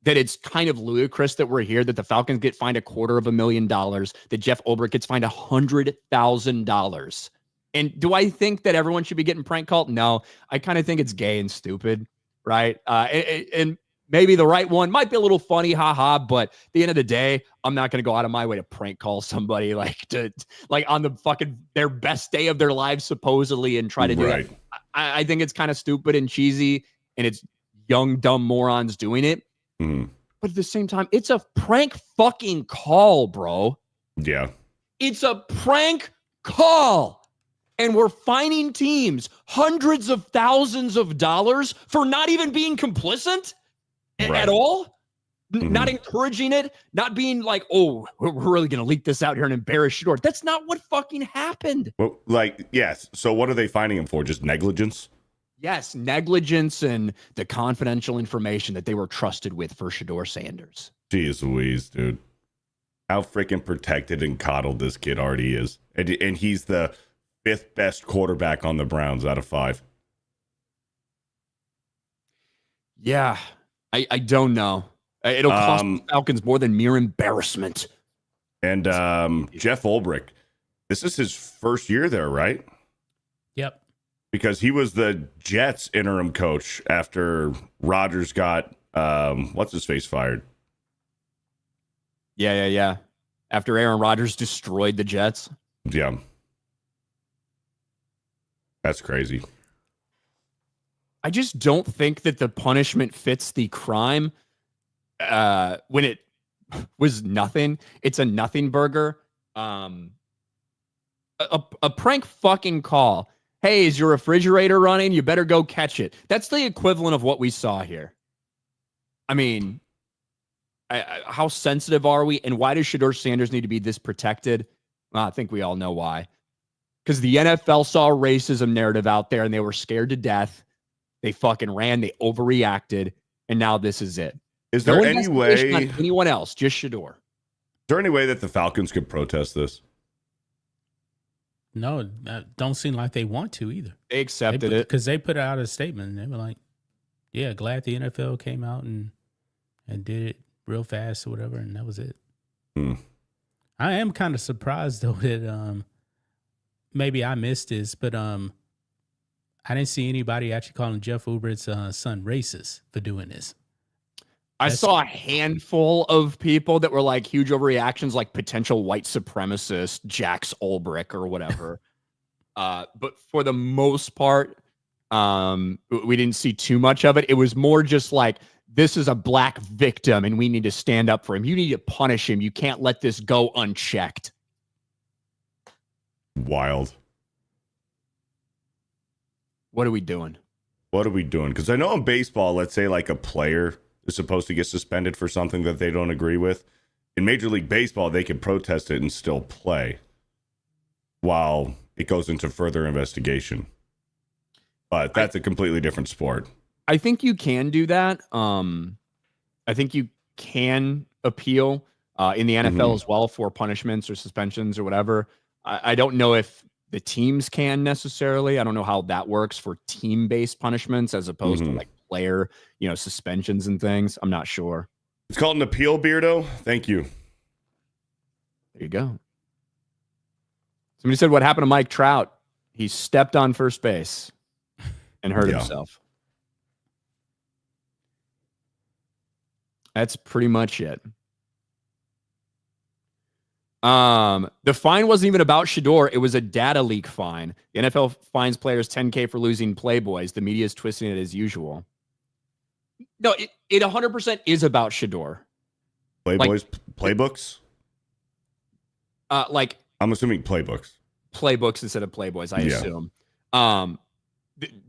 that it's kind of ludicrous that we're here, that the Falcons get fined $250,000, that Jeff Ulbrich gets fined $100,000. And do I think that everyone should be getting prank called? No, I kind of think it's gay and stupid, right? And maybe the right one might be a little funny, haha, but at the end of the day, I'm not going to go out of my way to prank call somebody like on the fucking their best day of their lives, supposedly, and try to do that. I think it's kind of stupid and cheesy, and it's young, dumb morons doing it. But at the same time, it's a prank fucking call, bro. Yeah. It's a prank call. And we're fining teams hundreds of thousands of dollars for not even being complicit at all. Not encouraging it, not being like, oh, we're really going to leak this out here and embarrass Shedeur. That's not what fucking happened. Well, yes. So what are they fining him for? Just negligence? Yes, negligence and the confidential information that they were trusted with for Shedeur Sanders. Jeez Louise, dude. How freaking protected and coddled this kid already is. And he's the 5th best quarterback on the Browns out of 5. Yeah, I don't know. It'll cost the Falcons more than mere embarrassment. And Jeff Ulbrich, this is his first year there, right? Yep. Because he was the Jets interim coach after Rodgers got what's-his-face fired. Yeah. After Aaron Rodgers destroyed the Jets. Yeah. That's crazy. I just don't think that the punishment fits the crime when it was nothing. It's a nothing burger. A prank fucking call. Hey, is your refrigerator running? You better go catch it. That's the equivalent of what we saw here. I mean, how sensitive are we? And why does Shedeur Sanders need to be this protected? Well, I think we all know why. Because the NFL saw a racism narrative out there and they were scared to death. They fucking ran. They overreacted. And now this is it. Is there any way on anyone else? Just Shedeur. Is there any way that the Falcons could protest this? No, don't seem like they want to either. They accepted it. Because they put out a statement and they were like, yeah, glad the NFL came out and did it real fast or whatever. And that was it. I am kind of surprised, though, that maybe I missed this, but I didn't see anybody actually calling Jeff Ulbrich's son racist for doing this. I saw a handful of people that were like huge overreactions, like potential white supremacist Jax Ulbrich or whatever. But for the most part, we didn't see too much of it. It was more just like, this is a black victim and we need to stand up for him. You need to punish him. You can't let this go unchecked. Wild. What are we doing? Because I know in baseball, let's say like a player is supposed to get suspended for something that they don't agree with. In Major League Baseball, they can protest it and still play while it goes into further investigation. But that's a completely different sport. I think you can do that. I think you can appeal in the NFL as well for punishments or suspensions or whatever. I don't know if the teams can necessarily. I don't know how that works for team-based punishments as opposed to like player, suspensions and things. I'm not sure. It's called an appeal, Beardo. Thank you. There you go. Somebody said what happened to Mike Trout. He stepped on first base and hurt himself. That's pretty much it. The fine wasn't even about Shedeur. It was a data leak fine. The NFL fines players $10K for losing Playboys. The media is twisting it as usual. No, it 100% is about Shedeur. Playboys, playbooks? I'm assuming playbooks. Playbooks instead of Playboys, I assume.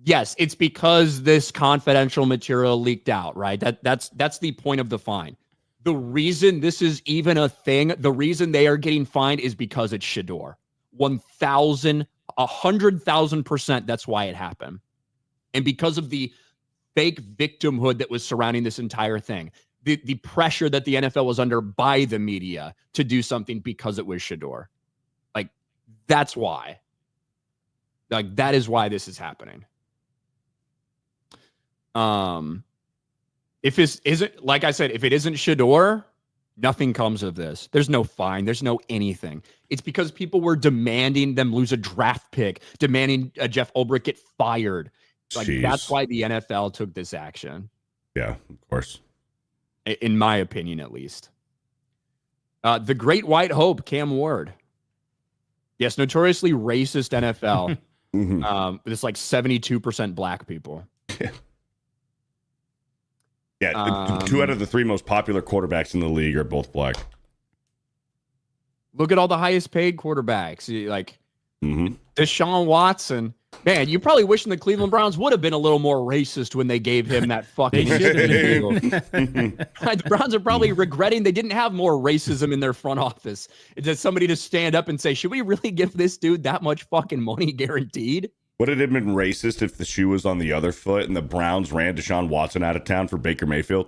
Yes, it's because this confidential material leaked out, right? That's the point of the fine. The reason this is even a thing, the reason they are getting fined is because it's Shedeur. 100,000%, that's why it happened. And because of the fake victimhood that was surrounding this entire thing. The pressure that the NFL was under by the media to do something because it was Shedeur. Like, that's why. Like, that is why this is happening. If it isn't, like I said, if it isn't Shedeur, nothing comes of this. There's no fine. There's no anything. It's because people were demanding them lose a draft pick, demanding Jeff Ulbrich get fired. Like, that's why the NFL took this action. Yeah, of course. In my opinion, at least. The Great White Hope, Cam Ward. Yes, notoriously racist NFL. It's like 72% black people. Yeah, 2 out of the 3 most popular quarterbacks in the league are both black. Look at all the highest paid quarterbacks. Like Deshaun Watson. Man, you're probably wishing the Cleveland Browns would have been a little more racist when they gave him that fucking deal. The Browns are probably regretting they didn't have more racism in their front office. It's just somebody to stand up and say, should we really give this dude that much fucking money guaranteed? Would it have been racist if the shoe was on the other foot and the Browns ran Deshaun Watson out of town for Baker Mayfield?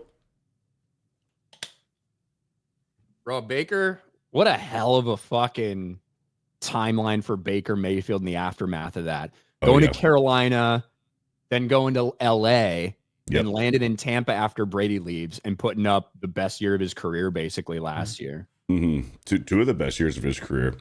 Bro, Baker, what a hell of a fucking timeline for Baker Mayfield in the aftermath of that. Going to Carolina, then going to LA, then landed in Tampa after Brady leaves and putting up the best year of his career basically last year. Two of the best years of his career.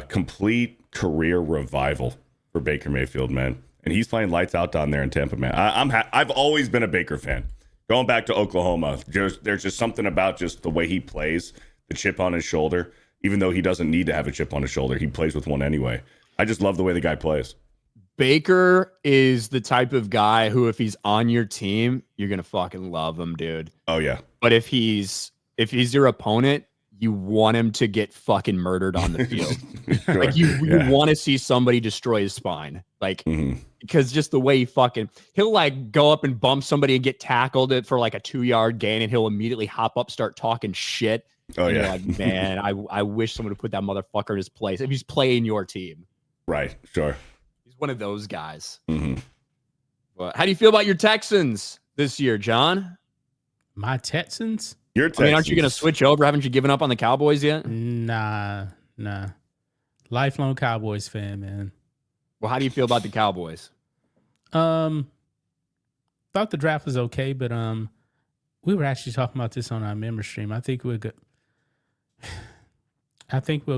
Complete career revival for Baker Mayfield, man. And he's playing lights out down there in Tampa, man. I've always been a Baker fan. Going back to Oklahoma, there's just something about just the way he plays, the chip on his shoulder. Even though he doesn't need to have a chip on his shoulder, he plays with one anyway. I just love the way the guy plays. Baker is the type of guy who, if he's on your team, you're gonna fucking love him, dude. Oh yeah. But if he's your opponent, you want him to get fucking murdered on the field. Sure. Like you want to see somebody destroy his spine, like because just the way he'll like go up and bump somebody and get tackled for like a 2-yard gain, and he'll immediately hop up, start talking shit. Oh and yeah. You're like, man, I wish someone would put that motherfucker in his place if he's playing your team. Right. Sure. One of those guys. Well, how do you feel about your Texans this year, John? My Texans? Your Texans. I mean, aren't you going to switch over? Haven't you given up on the Cowboys yet? Nah. Lifelong Cowboys fan, man. Well, how do you feel about the Cowboys? Thought the draft was okay, but we were actually talking about this on our member stream. I think we'll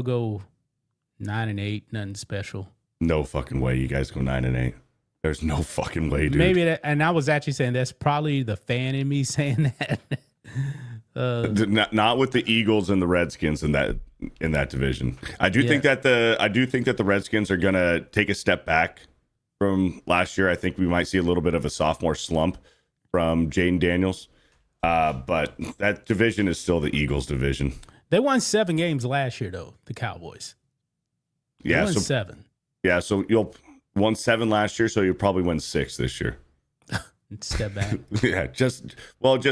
go 9-8, nothing special. No fucking way you guys go 9-8. There's no fucking way, dude. Maybe that, and I was actually saying that's probably the fan in me saying that. Not with the Eagles and the Redskins in that division. I do think that the Redskins are gonna take a step back from last year. I think we might see a little bit of a sophomore slump from Jaden Daniels. But that division is still the Eagles division. They won 7 games last year though, the Cowboys. They won 7. Yeah, so you'll won 7 last year, so you'll probably win 6 this year. Step back. Yeah, just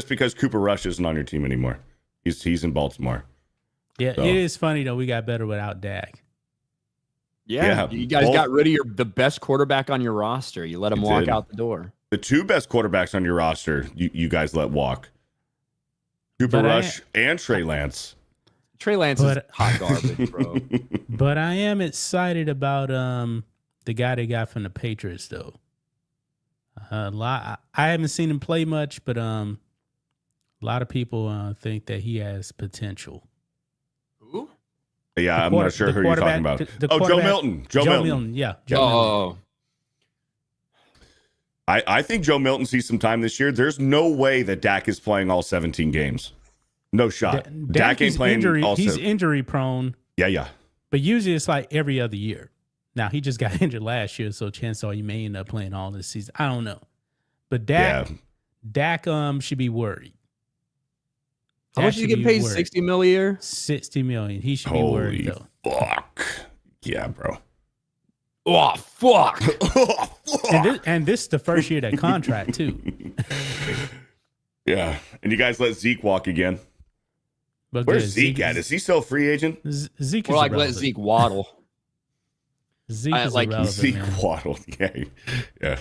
because Cooper Rush isn't on your team anymore. He's in Baltimore. Yeah, So. it is funny though. We got better without Dak. Yeah, you guys got rid of the best quarterback on your roster. You let him walk out the door. The two best quarterbacks on your roster, you guys let walk. Cooper Rush and Trey Lance. Trey Lance is hot garbage, bro. But I am excited about the guy they got from the Patriots though. I haven't seen him play much, but a lot of people think that he has potential. Who? Yeah, I'm not sure who you're talking about. Joe Milton. Joe Milton. Yeah. Oh. I think Joe Milton sees some time this year. There's no way that Dak is playing all 17 games. No shot. Dak ain't playing all 17. He's injury prone. Yeah. But usually it's like every other year. Now, he just got injured last year, so chances are he may end up playing all this season. I don't know. But Dak should be worried. How much is he getting paid? $60 million a year? $60 million. He should be worried, though. Fuck. Yeah, bro. Oh, fuck. And this is the first year of that contract, too. Yeah. And you guys let Zeke walk again. But where's Zeke at? Is he still a free agent? Zeke is like let Zeke waddle. Zeke is irrelevant, Zeke man. waddle. Yeah.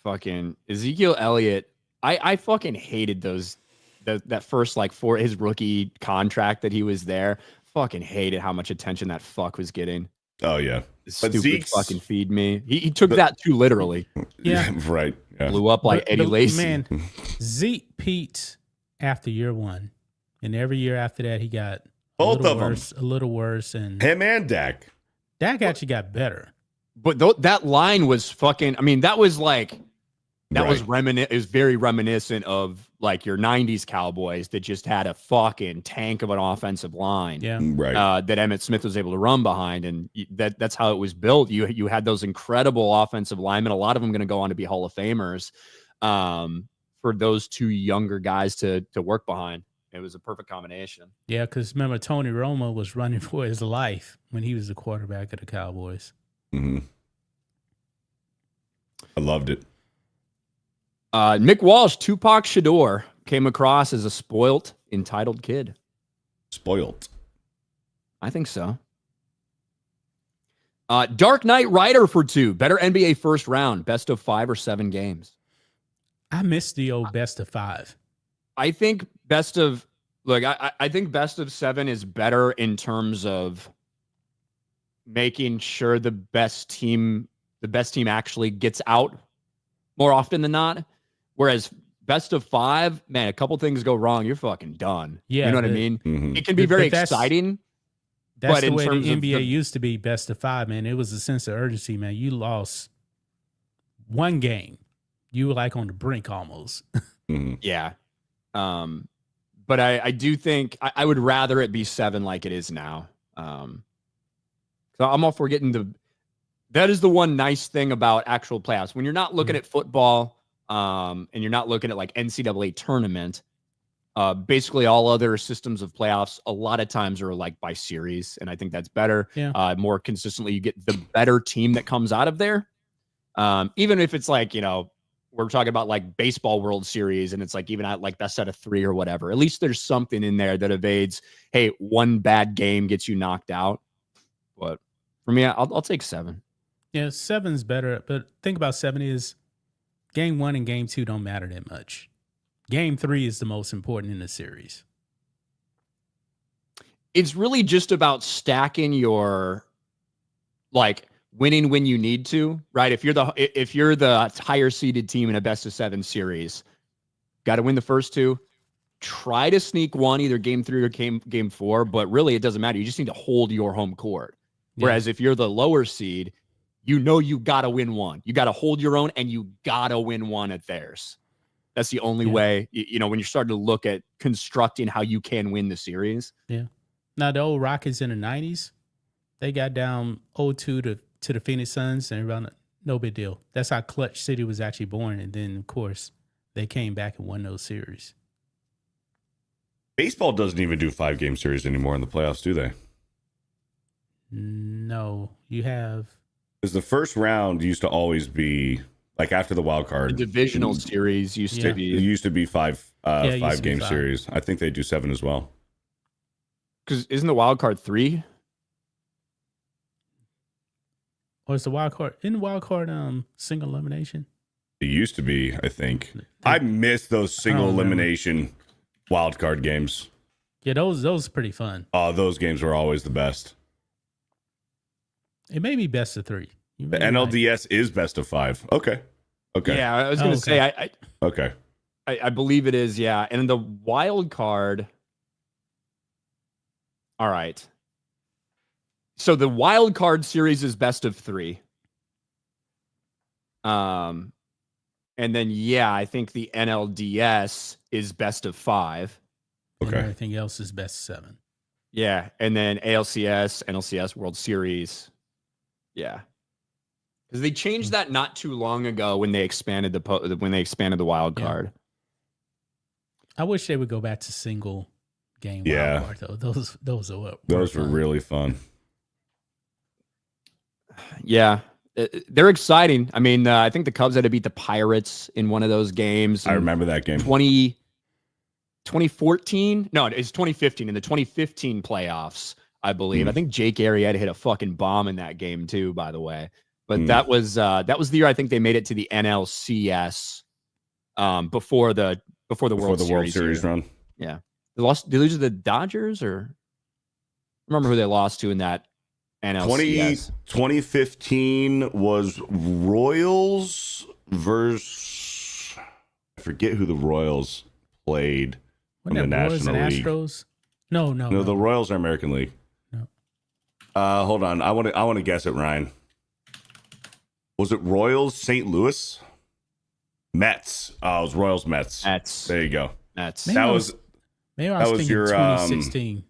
Fucking Ezekiel Elliott. I fucking hated that first for his rookie contract that he was there. Fucking hated how much attention that fuck was getting. Oh yeah. Stupid fucking feed me. He took that too literally. Yeah. Right. Yeah. Blew up like Eddie Lacy. Man, Zeke peaked after year one. And every year after that, he got a little worse. And him and Dak. Dak actually got better. But that line was fucking. I mean, that was like that was very reminiscent of like your '90s Cowboys that just had a fucking tank of an offensive line. Yeah, right. That Emmitt Smith was able to run behind, and that's how it was built. You had those incredible offensive linemen. A lot of them going to go on to be Hall of Famers. For those two younger guys to work behind. It was a perfect combination. Yeah, because remember, Tony Romo was running for his life when he was the quarterback of the Cowboys. Mm-hmm. I loved it. Nick Walsh, Tupac Shedeur, came across as a spoilt, entitled kid. Spoilt. I think so. Dark Knight Rider for 2. Better NBA first round. Best of 5 or 7 games. I missed the old best of 5. I think I think best of 7 is better in terms of making sure the best team actually gets out more often than not. Whereas best of 5, man, a couple things go wrong, you're fucking done. Yeah, you know what I mean? Mm-hmm. It can be very exciting. That's but the in way terms the of NBA used to be best of 5, man. It was a sense of urgency, man. You lost one game. You were like on the brink almost. Mm-hmm. Yeah. But I do think I would rather it be 7 like it is now. So I'm all for that is the one nice thing about actual playoffs. When you're not looking at football, and you're not looking at like NCAA tournament, basically all other systems of playoffs, a lot of times are like by series. And I think that's better. Yeah. More consistently, you get the better team that comes out of there. Even if it's like, we're talking about like baseball World Series and it's like even at like best out of 3 or whatever. At least there's something in there that evades, hey, one bad game gets you knocked out. But for me, I'll take 7. Yeah, 7's better. But think about 7 is game 1 and game 2 don't matter that much. Game 3 is the most important in the series. It's really just about stacking your winning when you need to, right? If you're the higher seeded team in a best of 7 series, got to win the first 2. Try to sneak one, either game 3 or game 4, but really it doesn't matter. You just need to hold your home court. Whereas if you're the lower seed, you got to win one. You got to hold your own, and you got to win one at theirs. That's the only way, when you're starting to look at constructing how you can win the series. Yeah. Now, the old Rockets in the 90s, they got down 0-2 to the Phoenix Suns, and everybody, no big deal. That's how Clutch City was actually born. And then, of course, they came back and won those series. Baseball doesn't even do 5-game series anymore in the playoffs, do they? No, you have. Because the first round used to always be like after the wild card. The divisional series used to be. It used to be 5 5 game series. I think they do 7 as well. Because isn't the wild card 3? Or is the wild card in the wild card single elimination? It used to be, I think. I miss those single elimination wild card games. Yeah, those pretty fun. Oh, those games were always the best. It may be best of 3. The NLDS is best of 5. Okay. Yeah, I was going to say okay. I believe it is. Yeah, and the wild card. All right. So the wild card series is best of 3. And then I think the NLDS is best of 5. Okay. And everything else is best 7. Yeah, and then ALCS, NLCS, World Series. Yeah, because they changed that not too long ago when they expanded the wild card. I wish they would go back to single game wild card though. Those were really fun. Yeah, they're exciting. I mean, I think the Cubs had to beat the Pirates in one of those games. I remember that game. 2014? No, it's 2015. In the 2015 playoffs, I believe. I think Jake Arrieta hit a fucking bomb in that game too, by the way. But that was the year I think they made it to the NLCS before the World Series run. Yeah. They lose to the Dodgers, or remember who they lost to in that NLCS? 2015 was Royals versus, I forget who the Royals played from the National League. Astros? No. The Royals are American League. No. Hold on. I want to guess it, Ryan. Was it Royals St. Louis? Mets. Oh, it was Royals Mets. There you go. Mets. Maybe I was thinking your 2016.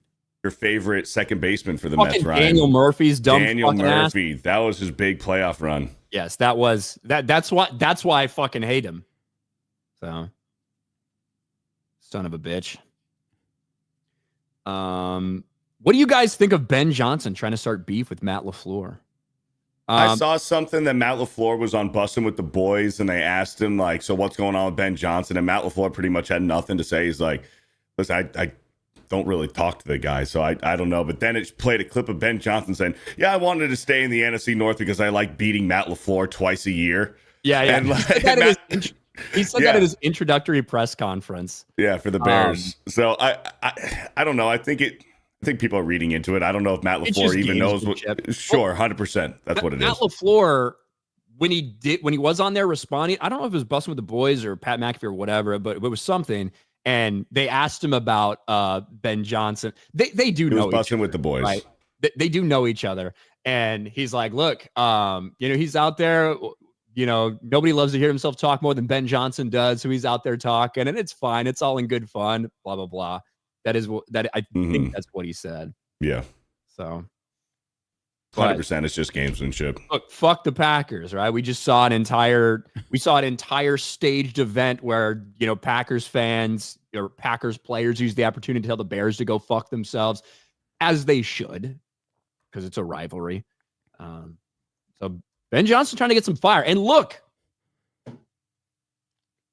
Your favorite second baseman for the Mets, Ryan. Daniel Murphy's dumb Daniel Murphy. ass. That was his big playoff run. Yes, that's why I fucking hate him. So, son of a bitch. What do you guys think of Ben Johnson trying to start beef with Matt LaFleur? I saw something that Matt LaFleur was on Bussin' with the Boys, and they asked him, like, so what's going on with Ben Johnson? And Matt LaFleur pretty much had nothing to say. He's like, listen, I don't really talk to the guy, so I don't know. But then it played a clip of Ben Johnson saying, I wanted to stay in the NFC North because I like beating Matt LaFleur twice a year. Yeah. And he said that at his introductory press conference. Yeah, for the Bears. So I don't know. I think people are reading into it. I don't know if Matt LaFleur even knows what. Sure, 100%. That's what it is. Matt LaFleur, when he was on there responding, I don't know if it was Bussin' with the Boys or Pat McAfee or whatever, but it was something. And they asked him about Ben Johnson. They do know each Bussin' with the Boys, right? They do know each other. And he's like, look, he's out there. Nobody loves to hear himself talk more than Ben Johnson does. So he's out there talking, and it's fine. It's all in good fun. Blah blah blah. I think that's what he said. Yeah. So 100% it's just gamesmanship. Look, fuck the Packers, right? We just saw an entire staged event where, Packers fans or Packers players use the opportunity to tell the Bears to go fuck themselves, as they should, because it's a rivalry. So Ben Johnson trying to get some fire. And look,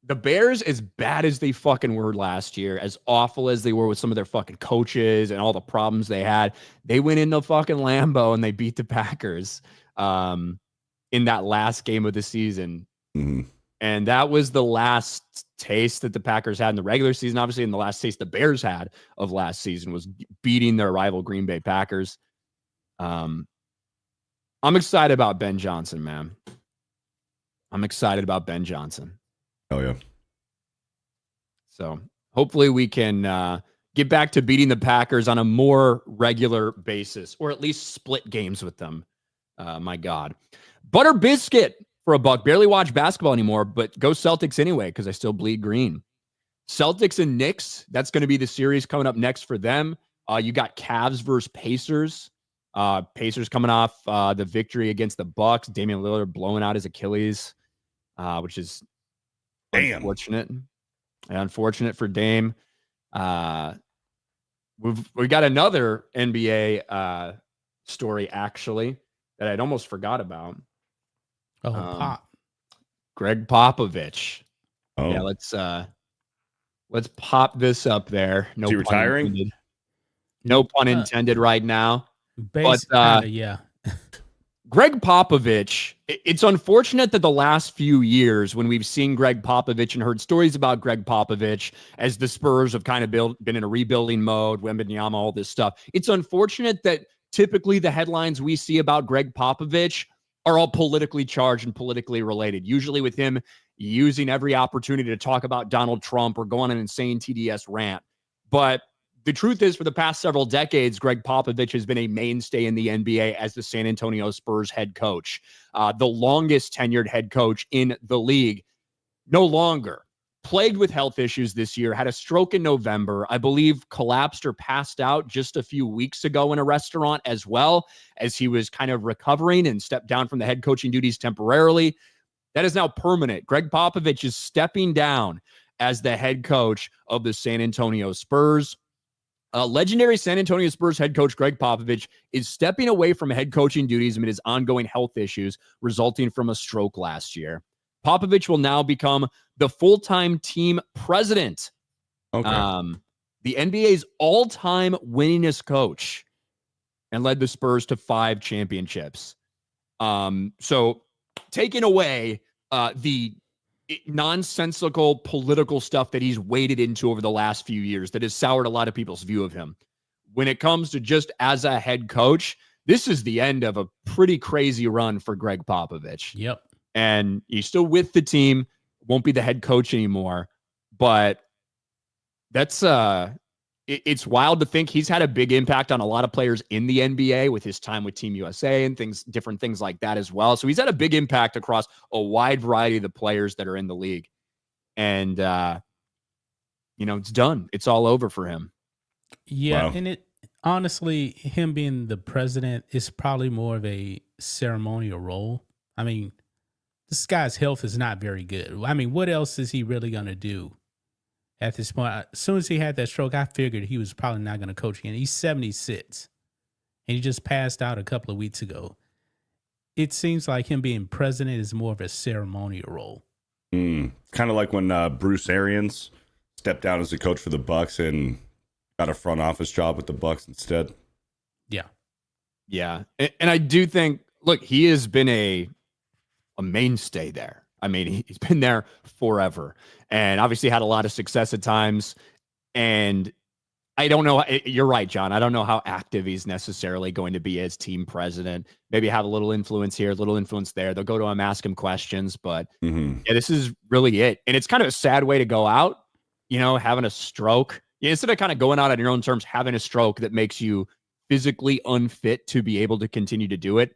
the Bears, as bad as they fucking were last year, as awful as they were with some of their fucking coaches and all the problems they had, they went into fucking Lambeau and they beat the Packers in that last game of the season. Mm-hmm. And that was the last taste that the Packers had in the regular season. Obviously, and the last taste the Bears had of last season was beating their rival Green Bay Packers. I'm excited about Ben Johnson, man. I'm excited about Ben Johnson. Oh, yeah. So hopefully we can get back to beating the Packers on a more regular basis, or at least split games with them. My God. Butter Biscuit for $1. Barely watch basketball anymore, but go Celtics anyway, because I still bleed green. Celtics and Knicks, that's going to be the series coming up next for them. You got Cavs versus Pacers. Pacers coming off the victory against the Bucks. Damian Lillard blowing out his Achilles, which is unfortunate. Unfortunate for Dame. We got another NBA story actually that I'd almost forgot about. Gregg Popovich. Oh yeah, let's pop this up there. No, is he retiring? No pun intended right now. But Kind of, yeah. Gregg Popovich, it's unfortunate that the last few years when we've seen Gregg Popovich and heard stories about Gregg Popovich as the Spurs have kind of been in a rebuilding mode, Wembanyama, all this stuff. It's unfortunate that typically the headlines we see about Gregg Popovich are all politically charged and politically related, usually with him using every opportunity to talk about Donald Trump or go on an insane TDS rant. But the truth is, for the past several decades, Gregg Popovich has been a mainstay in the NBA as the San Antonio Spurs head coach, the longest tenured head coach in the league. No longer. Plagued with health issues this year, had a stroke in November, I believe collapsed or passed out just a few weeks ago in a restaurant as well, as he was kind of recovering and stepped down from the head coaching duties temporarily. That is now permanent. Gregg Popovich is stepping down as the head coach of the San Antonio Spurs. Legendary San Antonio Spurs head coach Gregg Popovich is stepping away from head coaching duties amid his ongoing health issues resulting from a stroke last year. Popovich will now become the full-time team president. Okay. The NBA's all-time winningest coach, and led the Spurs to 5 championships. So taking away the nonsensical political stuff that he's waded into over the last few years that has soured a lot of people's view of him. When it comes to just as a head coach, this is the end of a pretty crazy run for Gregg Popovich. Yep. And he's still with the team, won't be the head coach anymore. But that's it's wild to think he's had a big impact on a lot of players in the NBA with his time with Team USA and different things like that as well. So he's had a big impact across a wide variety of the players that are in the league. And, it's done. It's all over for him. Yeah. Wow. And it honestly, him being the president is probably more of a ceremonial role. I mean, this guy's health is not very good. I mean, what else is he really going to do? At this point, as soon as he had that stroke, I figured he was probably not going to coach again. He's 76, and he just passed out a couple of weeks ago. It seems like him being president is more of a ceremonial role. Kind of like when Bruce Arians stepped down as a coach for the Bucks and got a front office job with the Bucks instead. Yeah. Yeah. And I do think, look, he has been a mainstay there. I mean, he's been there forever and obviously had a lot of success at times. And I don't know. You're right, John. I don't know how active he's necessarily going to be as team president. Maybe have a little influence here, a little influence there. They'll go to him, ask him questions. But yeah, this is really it. And it's kind of a sad way to go out, having a stroke. Instead of kind of going out on your own terms, having a stroke that makes you physically unfit to be able to continue to do it.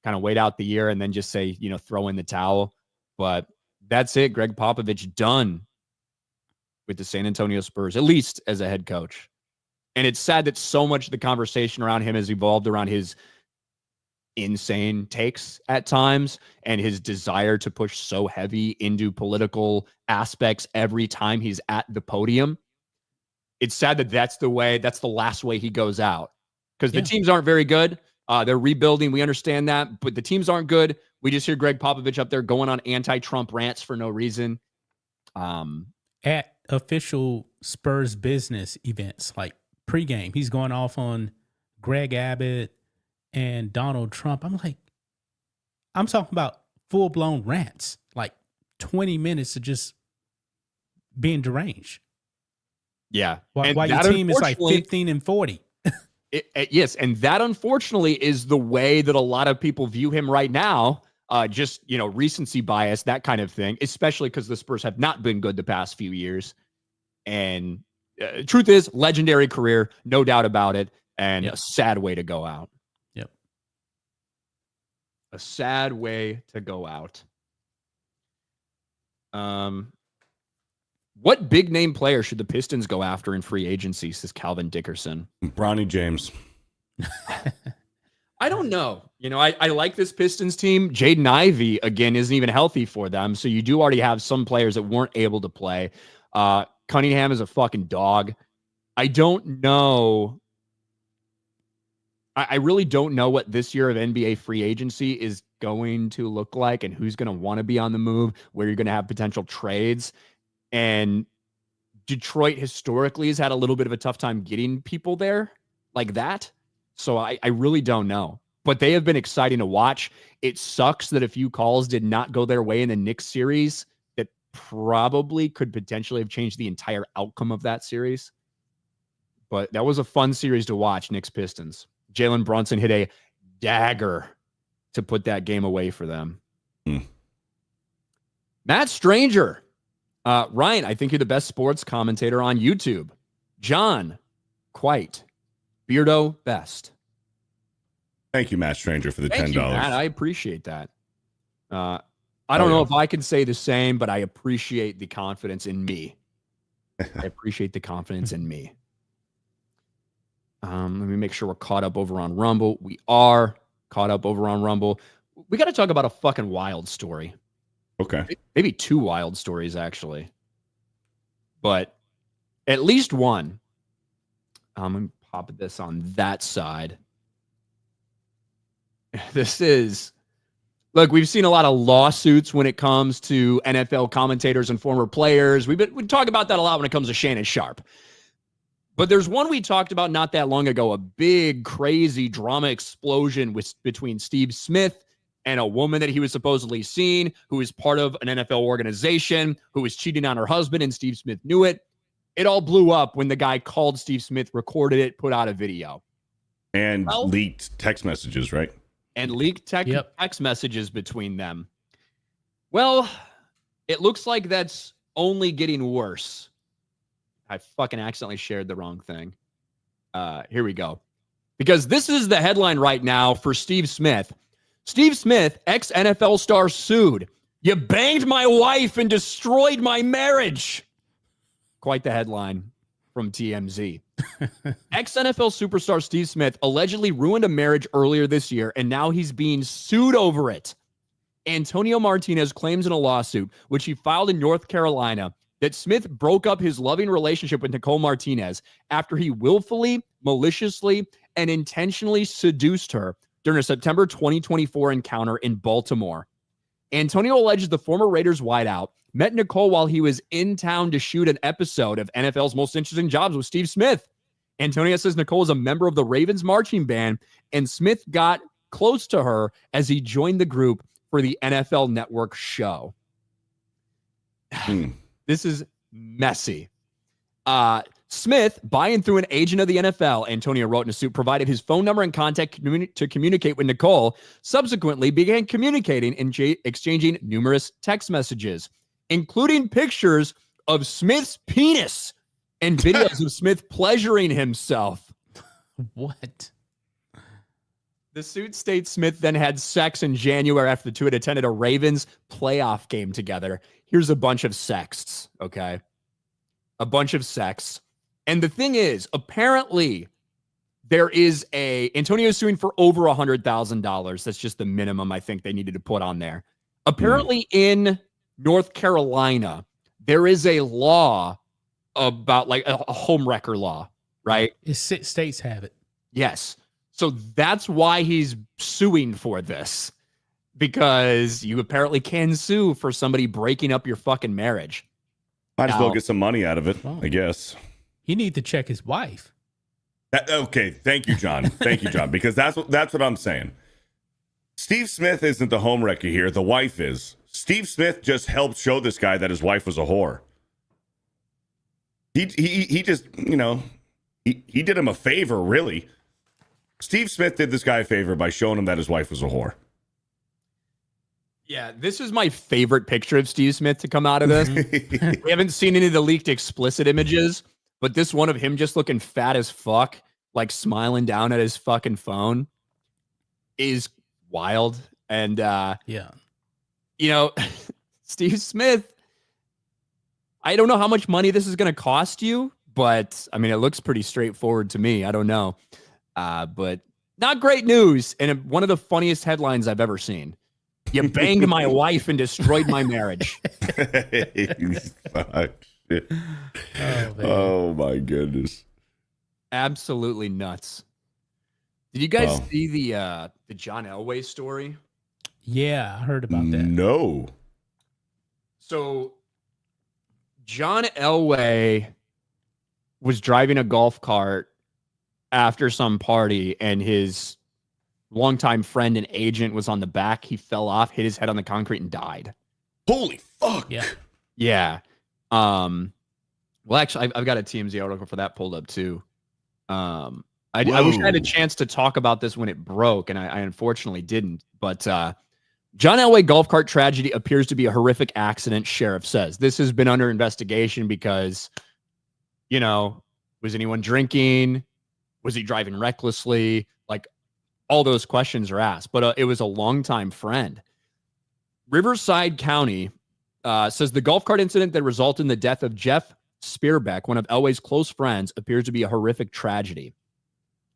Kind of wait out the year and then just say, throw in the towel. But that's it. Gregg Popovich done with the San Antonio Spurs, at least as a head coach. And it's sad that so much of the conversation around him has evolved around his insane takes at times and his desire to push so heavy into political aspects every time he's at the podium. It's sad that that's the last way he goes out because the teams aren't very good. They're rebuilding. We understand that, but the teams aren't good. We just hear Gregg Popovich up there going on anti-Trump rants for no reason. At official Spurs business events, like pregame, he's going off on Greg Abbott and Donald Trump. I'm talking about full-blown rants, like 20 minutes of just being deranged. Yeah. While your team is like 15-40. Yes, and that unfortunately is the way that a lot of people view him right now. Just, recency bias, that kind of thing, especially because the Spurs have not been good the past few years. And truth is, legendary career, no doubt about it, and a sad way to go out. Yep. A sad way to go out. What big name player should the Pistons go after in free agency, says Calvin Dickerson? Bronny James. I don't know. I like this Pistons team. Jaden Ivey, again, isn't even healthy for them. So you do already have some players that weren't able to play. Cunningham is a fucking dog. I don't know. I really don't know what this year of NBA free agency is going to look like and who's going to want to be on the move, where you're going to have potential trades. And Detroit historically has had a little bit of a tough time getting people there. like that. So I really don't know. But they have been exciting to watch. It sucks that a few calls did not go their way in the Knicks series that probably could potentially have changed the entire outcome of that series. But that was a fun series to watch, Knicks Pistons. Jalen Brunson hit a dagger to put that game away for them. Matt Stranger. Ryan, I think you're the best sports commentator on YouTube. John, quite. Beardo, best. Thank you, Matt Stranger, for the $10. Thank you, Matt. I appreciate that. I don't know if I can say the same, but I appreciate the confidence in me. I appreciate the confidence in me. Let me make sure we're caught up over on Rumble. We are caught up over on Rumble. We got to talk about a fucking wild story. Okay. Maybe two wild stories, actually. But at least one. I'm going to pop this on that side. This is... Look, we've seen a lot of lawsuits when it comes to NFL commentators and former players. We talk about that a lot when it comes to Shannon Sharpe. But there's one we talked about not that long ago, a big, crazy drama explosion between Steve Smith and a woman that he was supposedly seeing, who is part of an NFL organization, who was cheating on her husband, and Steve Smith knew it. It all blew up when the guy called Steve Smith, recorded it, put out a video. And leaked text messages, right? And leaked text messages between them. Well, it looks like that's only getting worse. I fucking accidentally shared the wrong thing. Here we go. Because this is the headline right now for Steve Smith. Steve Smith, ex-NFL star, sued. You banged my wife and destroyed my marriage. Quite the headline from TMZ. Ex-NFL superstar Steve Smith allegedly ruined a marriage earlier this year, and now he's being sued over it. Antonio Martinez claims in a lawsuit, which he filed in North Carolina, that Smith broke up his loving relationship with Nicole Martinez after he willfully, maliciously, and intentionally seduced her during a September 2024 encounter in Baltimore. Antonio alleges the former Raiders wideout met Nicole while he was in town to shoot an episode of NFL's Most Interesting Jobs with Steve Smith. Antonio says Nicole is a member of the Ravens marching band, and Smith got close to her as he joined the group for the NFL Network show. This is messy. Smith, by and through an agent of the NFL, Antonio wrote in a suit, provided his phone number and contact to communicate with Nicole, subsequently began communicating and exchanging numerous text messages, including pictures of Smith's penis and videos of Smith pleasuring himself. What? The suit states Smith then had sex in January after the two had attended a Ravens playoff game together. Here's a bunch of sexts, okay? A bunch of sex. And the thing is, apparently, there is Antonio's suing for over $100,000. That's just the minimum I think they needed to put on there. Apparently, in North Carolina, there is a law about like a home wrecker law, right? States have it. Yes. So that's why he's suing for this, because you apparently can sue for somebody breaking up your fucking marriage. Might as well get some money out of it, I guess. He need to check his wife. Okay, thank you, John. Thank you, John, because that's what I'm saying. Steve Smith isn't the home wrecker here. The wife is. Steve Smith just helped show this guy that his wife was a whore. He just, he did him a favor, really. Steve Smith did this guy a favor by showing him that his wife was a whore. Yeah, this is my favorite picture of Steve Smith to come out of this. We haven't seen any of the leaked explicit images, but this one of him just looking fat as fuck, like smiling down at his fucking phone, is wild. And, Steve Smith, I don't know how much money this is going to cost you, but, I mean, it looks pretty straightforward to me. I don't know. But not great news. And one of the funniest headlines I've ever seen. You banged my wife and destroyed my marriage. Oh, my goodness. Absolutely nuts. Did you guys see the John Elway story? Yeah, I heard about that. No. So John Elway was driving a golf cart after some party, and his longtime friend and agent was on the back. He fell off, hit his head on the concrete, and died. Holy fuck. Yeah. Yeah. Well, actually, I've got a TMZ article for that pulled up too. I wish I had a chance to talk about this when it broke, and I unfortunately didn't. But John Elway golf cart tragedy appears to be a horrific accident, sheriff says. This has been under investigation because, was anyone drinking? Was he driving recklessly? Like, all those questions are asked. But it was a longtime friend. Riverside County says the golf cart incident that resulted in the death of Jeff Spearbeck, one of Elway's close friends, appears to be a horrific tragedy.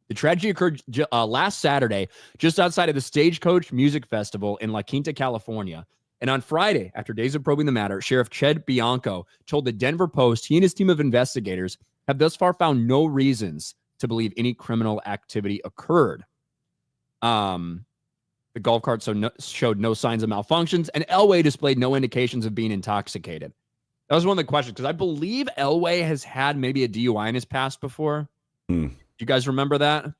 The tragedy occurred last Saturday just outside of the Stagecoach Music Festival in La Quinta, California. And on Friday, after days of probing the matter, Sheriff Ched Bianco told the Denver Post he and his team of investigators have thus far found no reasons to believe any criminal activity occurred. The golf cart showed no signs of malfunctions, and Elway displayed no indications of being intoxicated. That was one of the questions, because I believe Elway has had maybe a DUI in his past before. Do you guys remember that?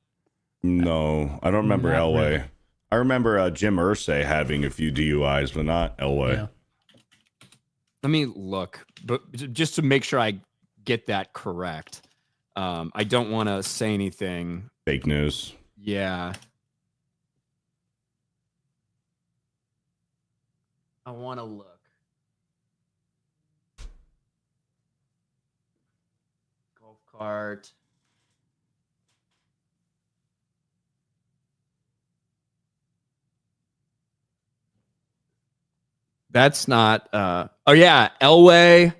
No, I don't remember Not Elway. really. I remember Jim Irsay having a few DUIs, but not Elway. Yeah. Let me look, but just to make sure I get that correct. I don't want to say anything. Fake news. Yeah. I want to look. Golf cart. That's not oh yeah, Elway.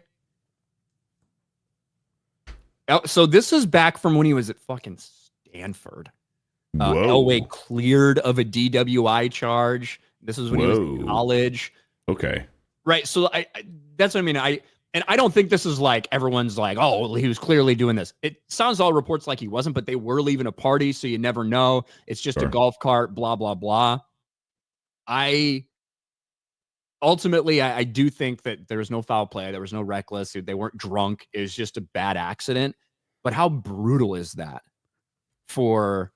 So this is back from when he was at fucking Stanford. Elway cleared of a DWI charge. This is when he was in college. Okay. Right. So I that's what I mean. I don't think this is like everyone's like, oh, well, he was clearly doing this. It sounds all reports like he wasn't, but they were leaving a party, so you never know. It's just a golf cart, blah, blah, blah. Ultimately, I do think that there was no foul play. There was no reckless. They weren't drunk. It was just a bad accident. But how brutal is that for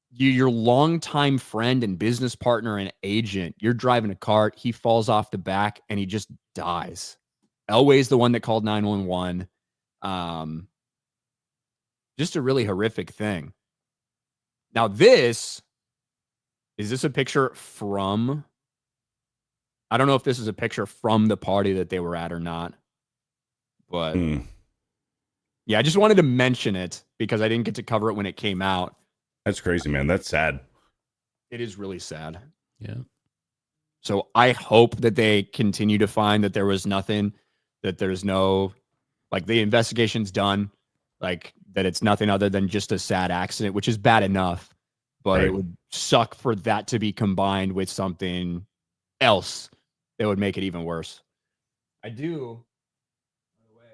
your longtime friend and business partner and agent? You're driving a cart. He falls off the back and he just dies. Elway's the one that called 911. Just a really horrific thing. Now, is this a picture from... I don't know if this is a picture from the party that they were at or not, but yeah, I just wanted to mention it because I didn't get to cover it when it came out. That's crazy, man. That's sad. It is really sad. Yeah. So I hope that they continue to find that there was nothing, that there's no, like, the investigation's done, like that it's nothing other than just a sad accident, which is bad enough, but it would suck for that to be combined with something else that would make it even worse. I do, by the way,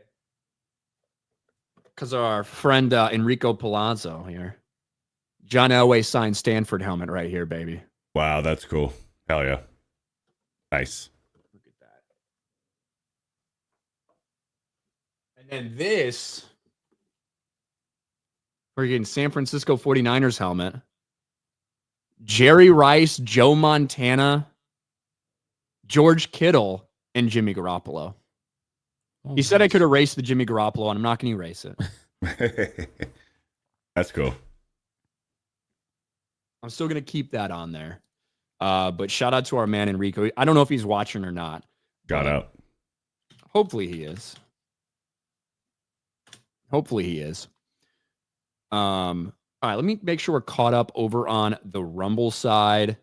because our friend Enrico Palazzo here, John Elway signed Stanford helmet right here, baby. Wow, that's cool. Hell yeah. Nice. Look at that. And then this, we're getting San Francisco 49ers helmet. Jerry Rice, Joe Montana, George Kittle, and Jimmy Garoppolo. Oh, He said I could erase the Jimmy Garoppolo, and I'm not going to erase it. That's cool. I'm still going to keep that on there. But shout out to our man Enrico. I don't know if he's watching or not. Got out. Hopefully he is. Hopefully he is. All right, let me make sure we're caught up over on the Rumble side.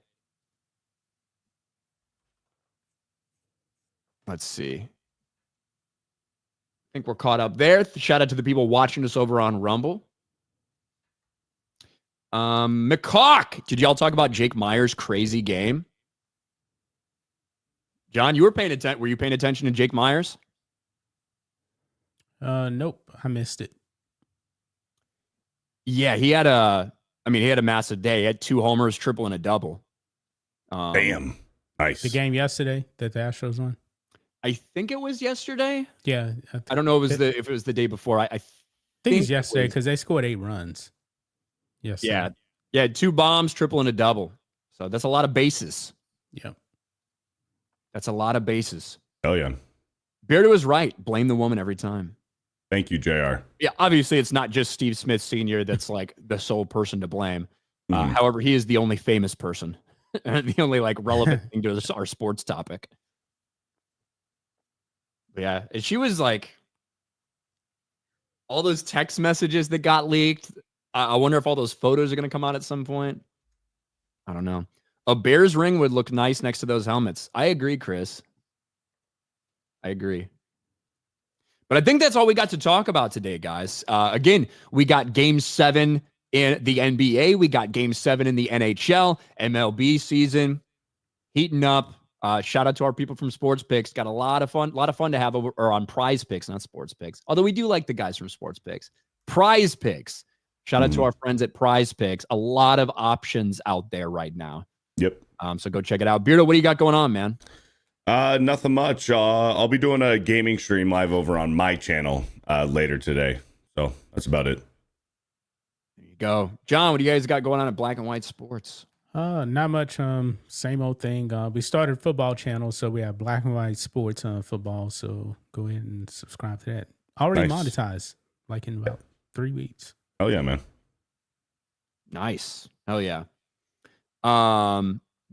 Let's see. I think we're caught up there. Shout out to the people watching us over on Rumble. McCawk, did y'all talk about Jake Myers' crazy game? John, you were paying attention. Were you paying attention to Jake Myers? Nope, I missed it. Yeah, he had a massive day. He had 2 homers, triple, and a double. Damn. Nice. The game yesterday that the Astros won. I think it was yesterday. Yeah, I don't know if it was the day before. I think it's yesterday because they scored 8 runs. Yes. Yeah. 2 bombs, triple, and a double. So that's a lot of bases. Yep. That's a lot of bases. Hell yeah. Beardo was right. Blame the woman every time. Thank you, JR. Yeah, obviously it's not just Steve Smith Sr. that's like the sole person to blame. Mhm. However, he is the only famous person, the only like relevant thing to our sports topic. But yeah, and she was like, all those text messages that got leaked. I wonder if all those photos are going to come out at some point. I don't know. A Bears ring would look nice next to those helmets. I agree, Chris. I agree. But I think that's all we got to talk about today, guys. Again, we got Game 7 in the NBA. We got Game 7 in the NHL, MLB season heating up. Shout out to our people from Sports Picks. Got a lot of fun to have over or on Prize Picks, not Sports Picks. Although we do like the guys from Sports Picks. Prize Picks. Shout out to our friends at Prize Picks. A lot of options out there right now. Yep. So go check it out. Beardo, what do you got going on, man? Nothing much. I'll be doing a gaming stream live over on my channel later today. So that's about it. There you go. John, what do you guys got going on at Black and White Sports? Not much. Same old thing. We started football channel, so we have Black and White Sports football. So go ahead and subscribe to that. Already monetized, like in about 3 weeks. Oh yeah, man. Nice. Hell yeah.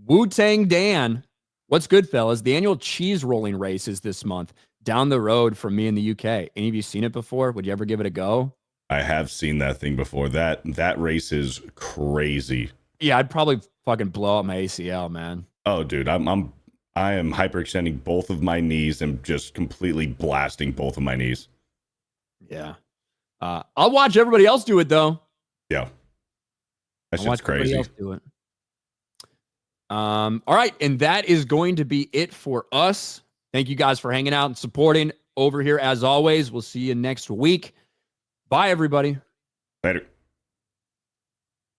Wu-Tang Dan. What's good, fellas? The annual cheese rolling race is this month down the road from me in the UK. Any of you seen it before? Would you ever give it a go? I have seen that thing before. That race is crazy. Yeah, I'd probably fucking blow up my ACL, man. Oh, dude, I am hyperextending both of my knees and just completely blasting both of my knees. Yeah. I'll watch everybody else do it though. Yeah. That I'll watch shit's crazy. everybody else do it. All right, and that is going to be it for us. Thank you guys for hanging out and supporting over here as always. We'll see you next week. Bye, everybody. Later.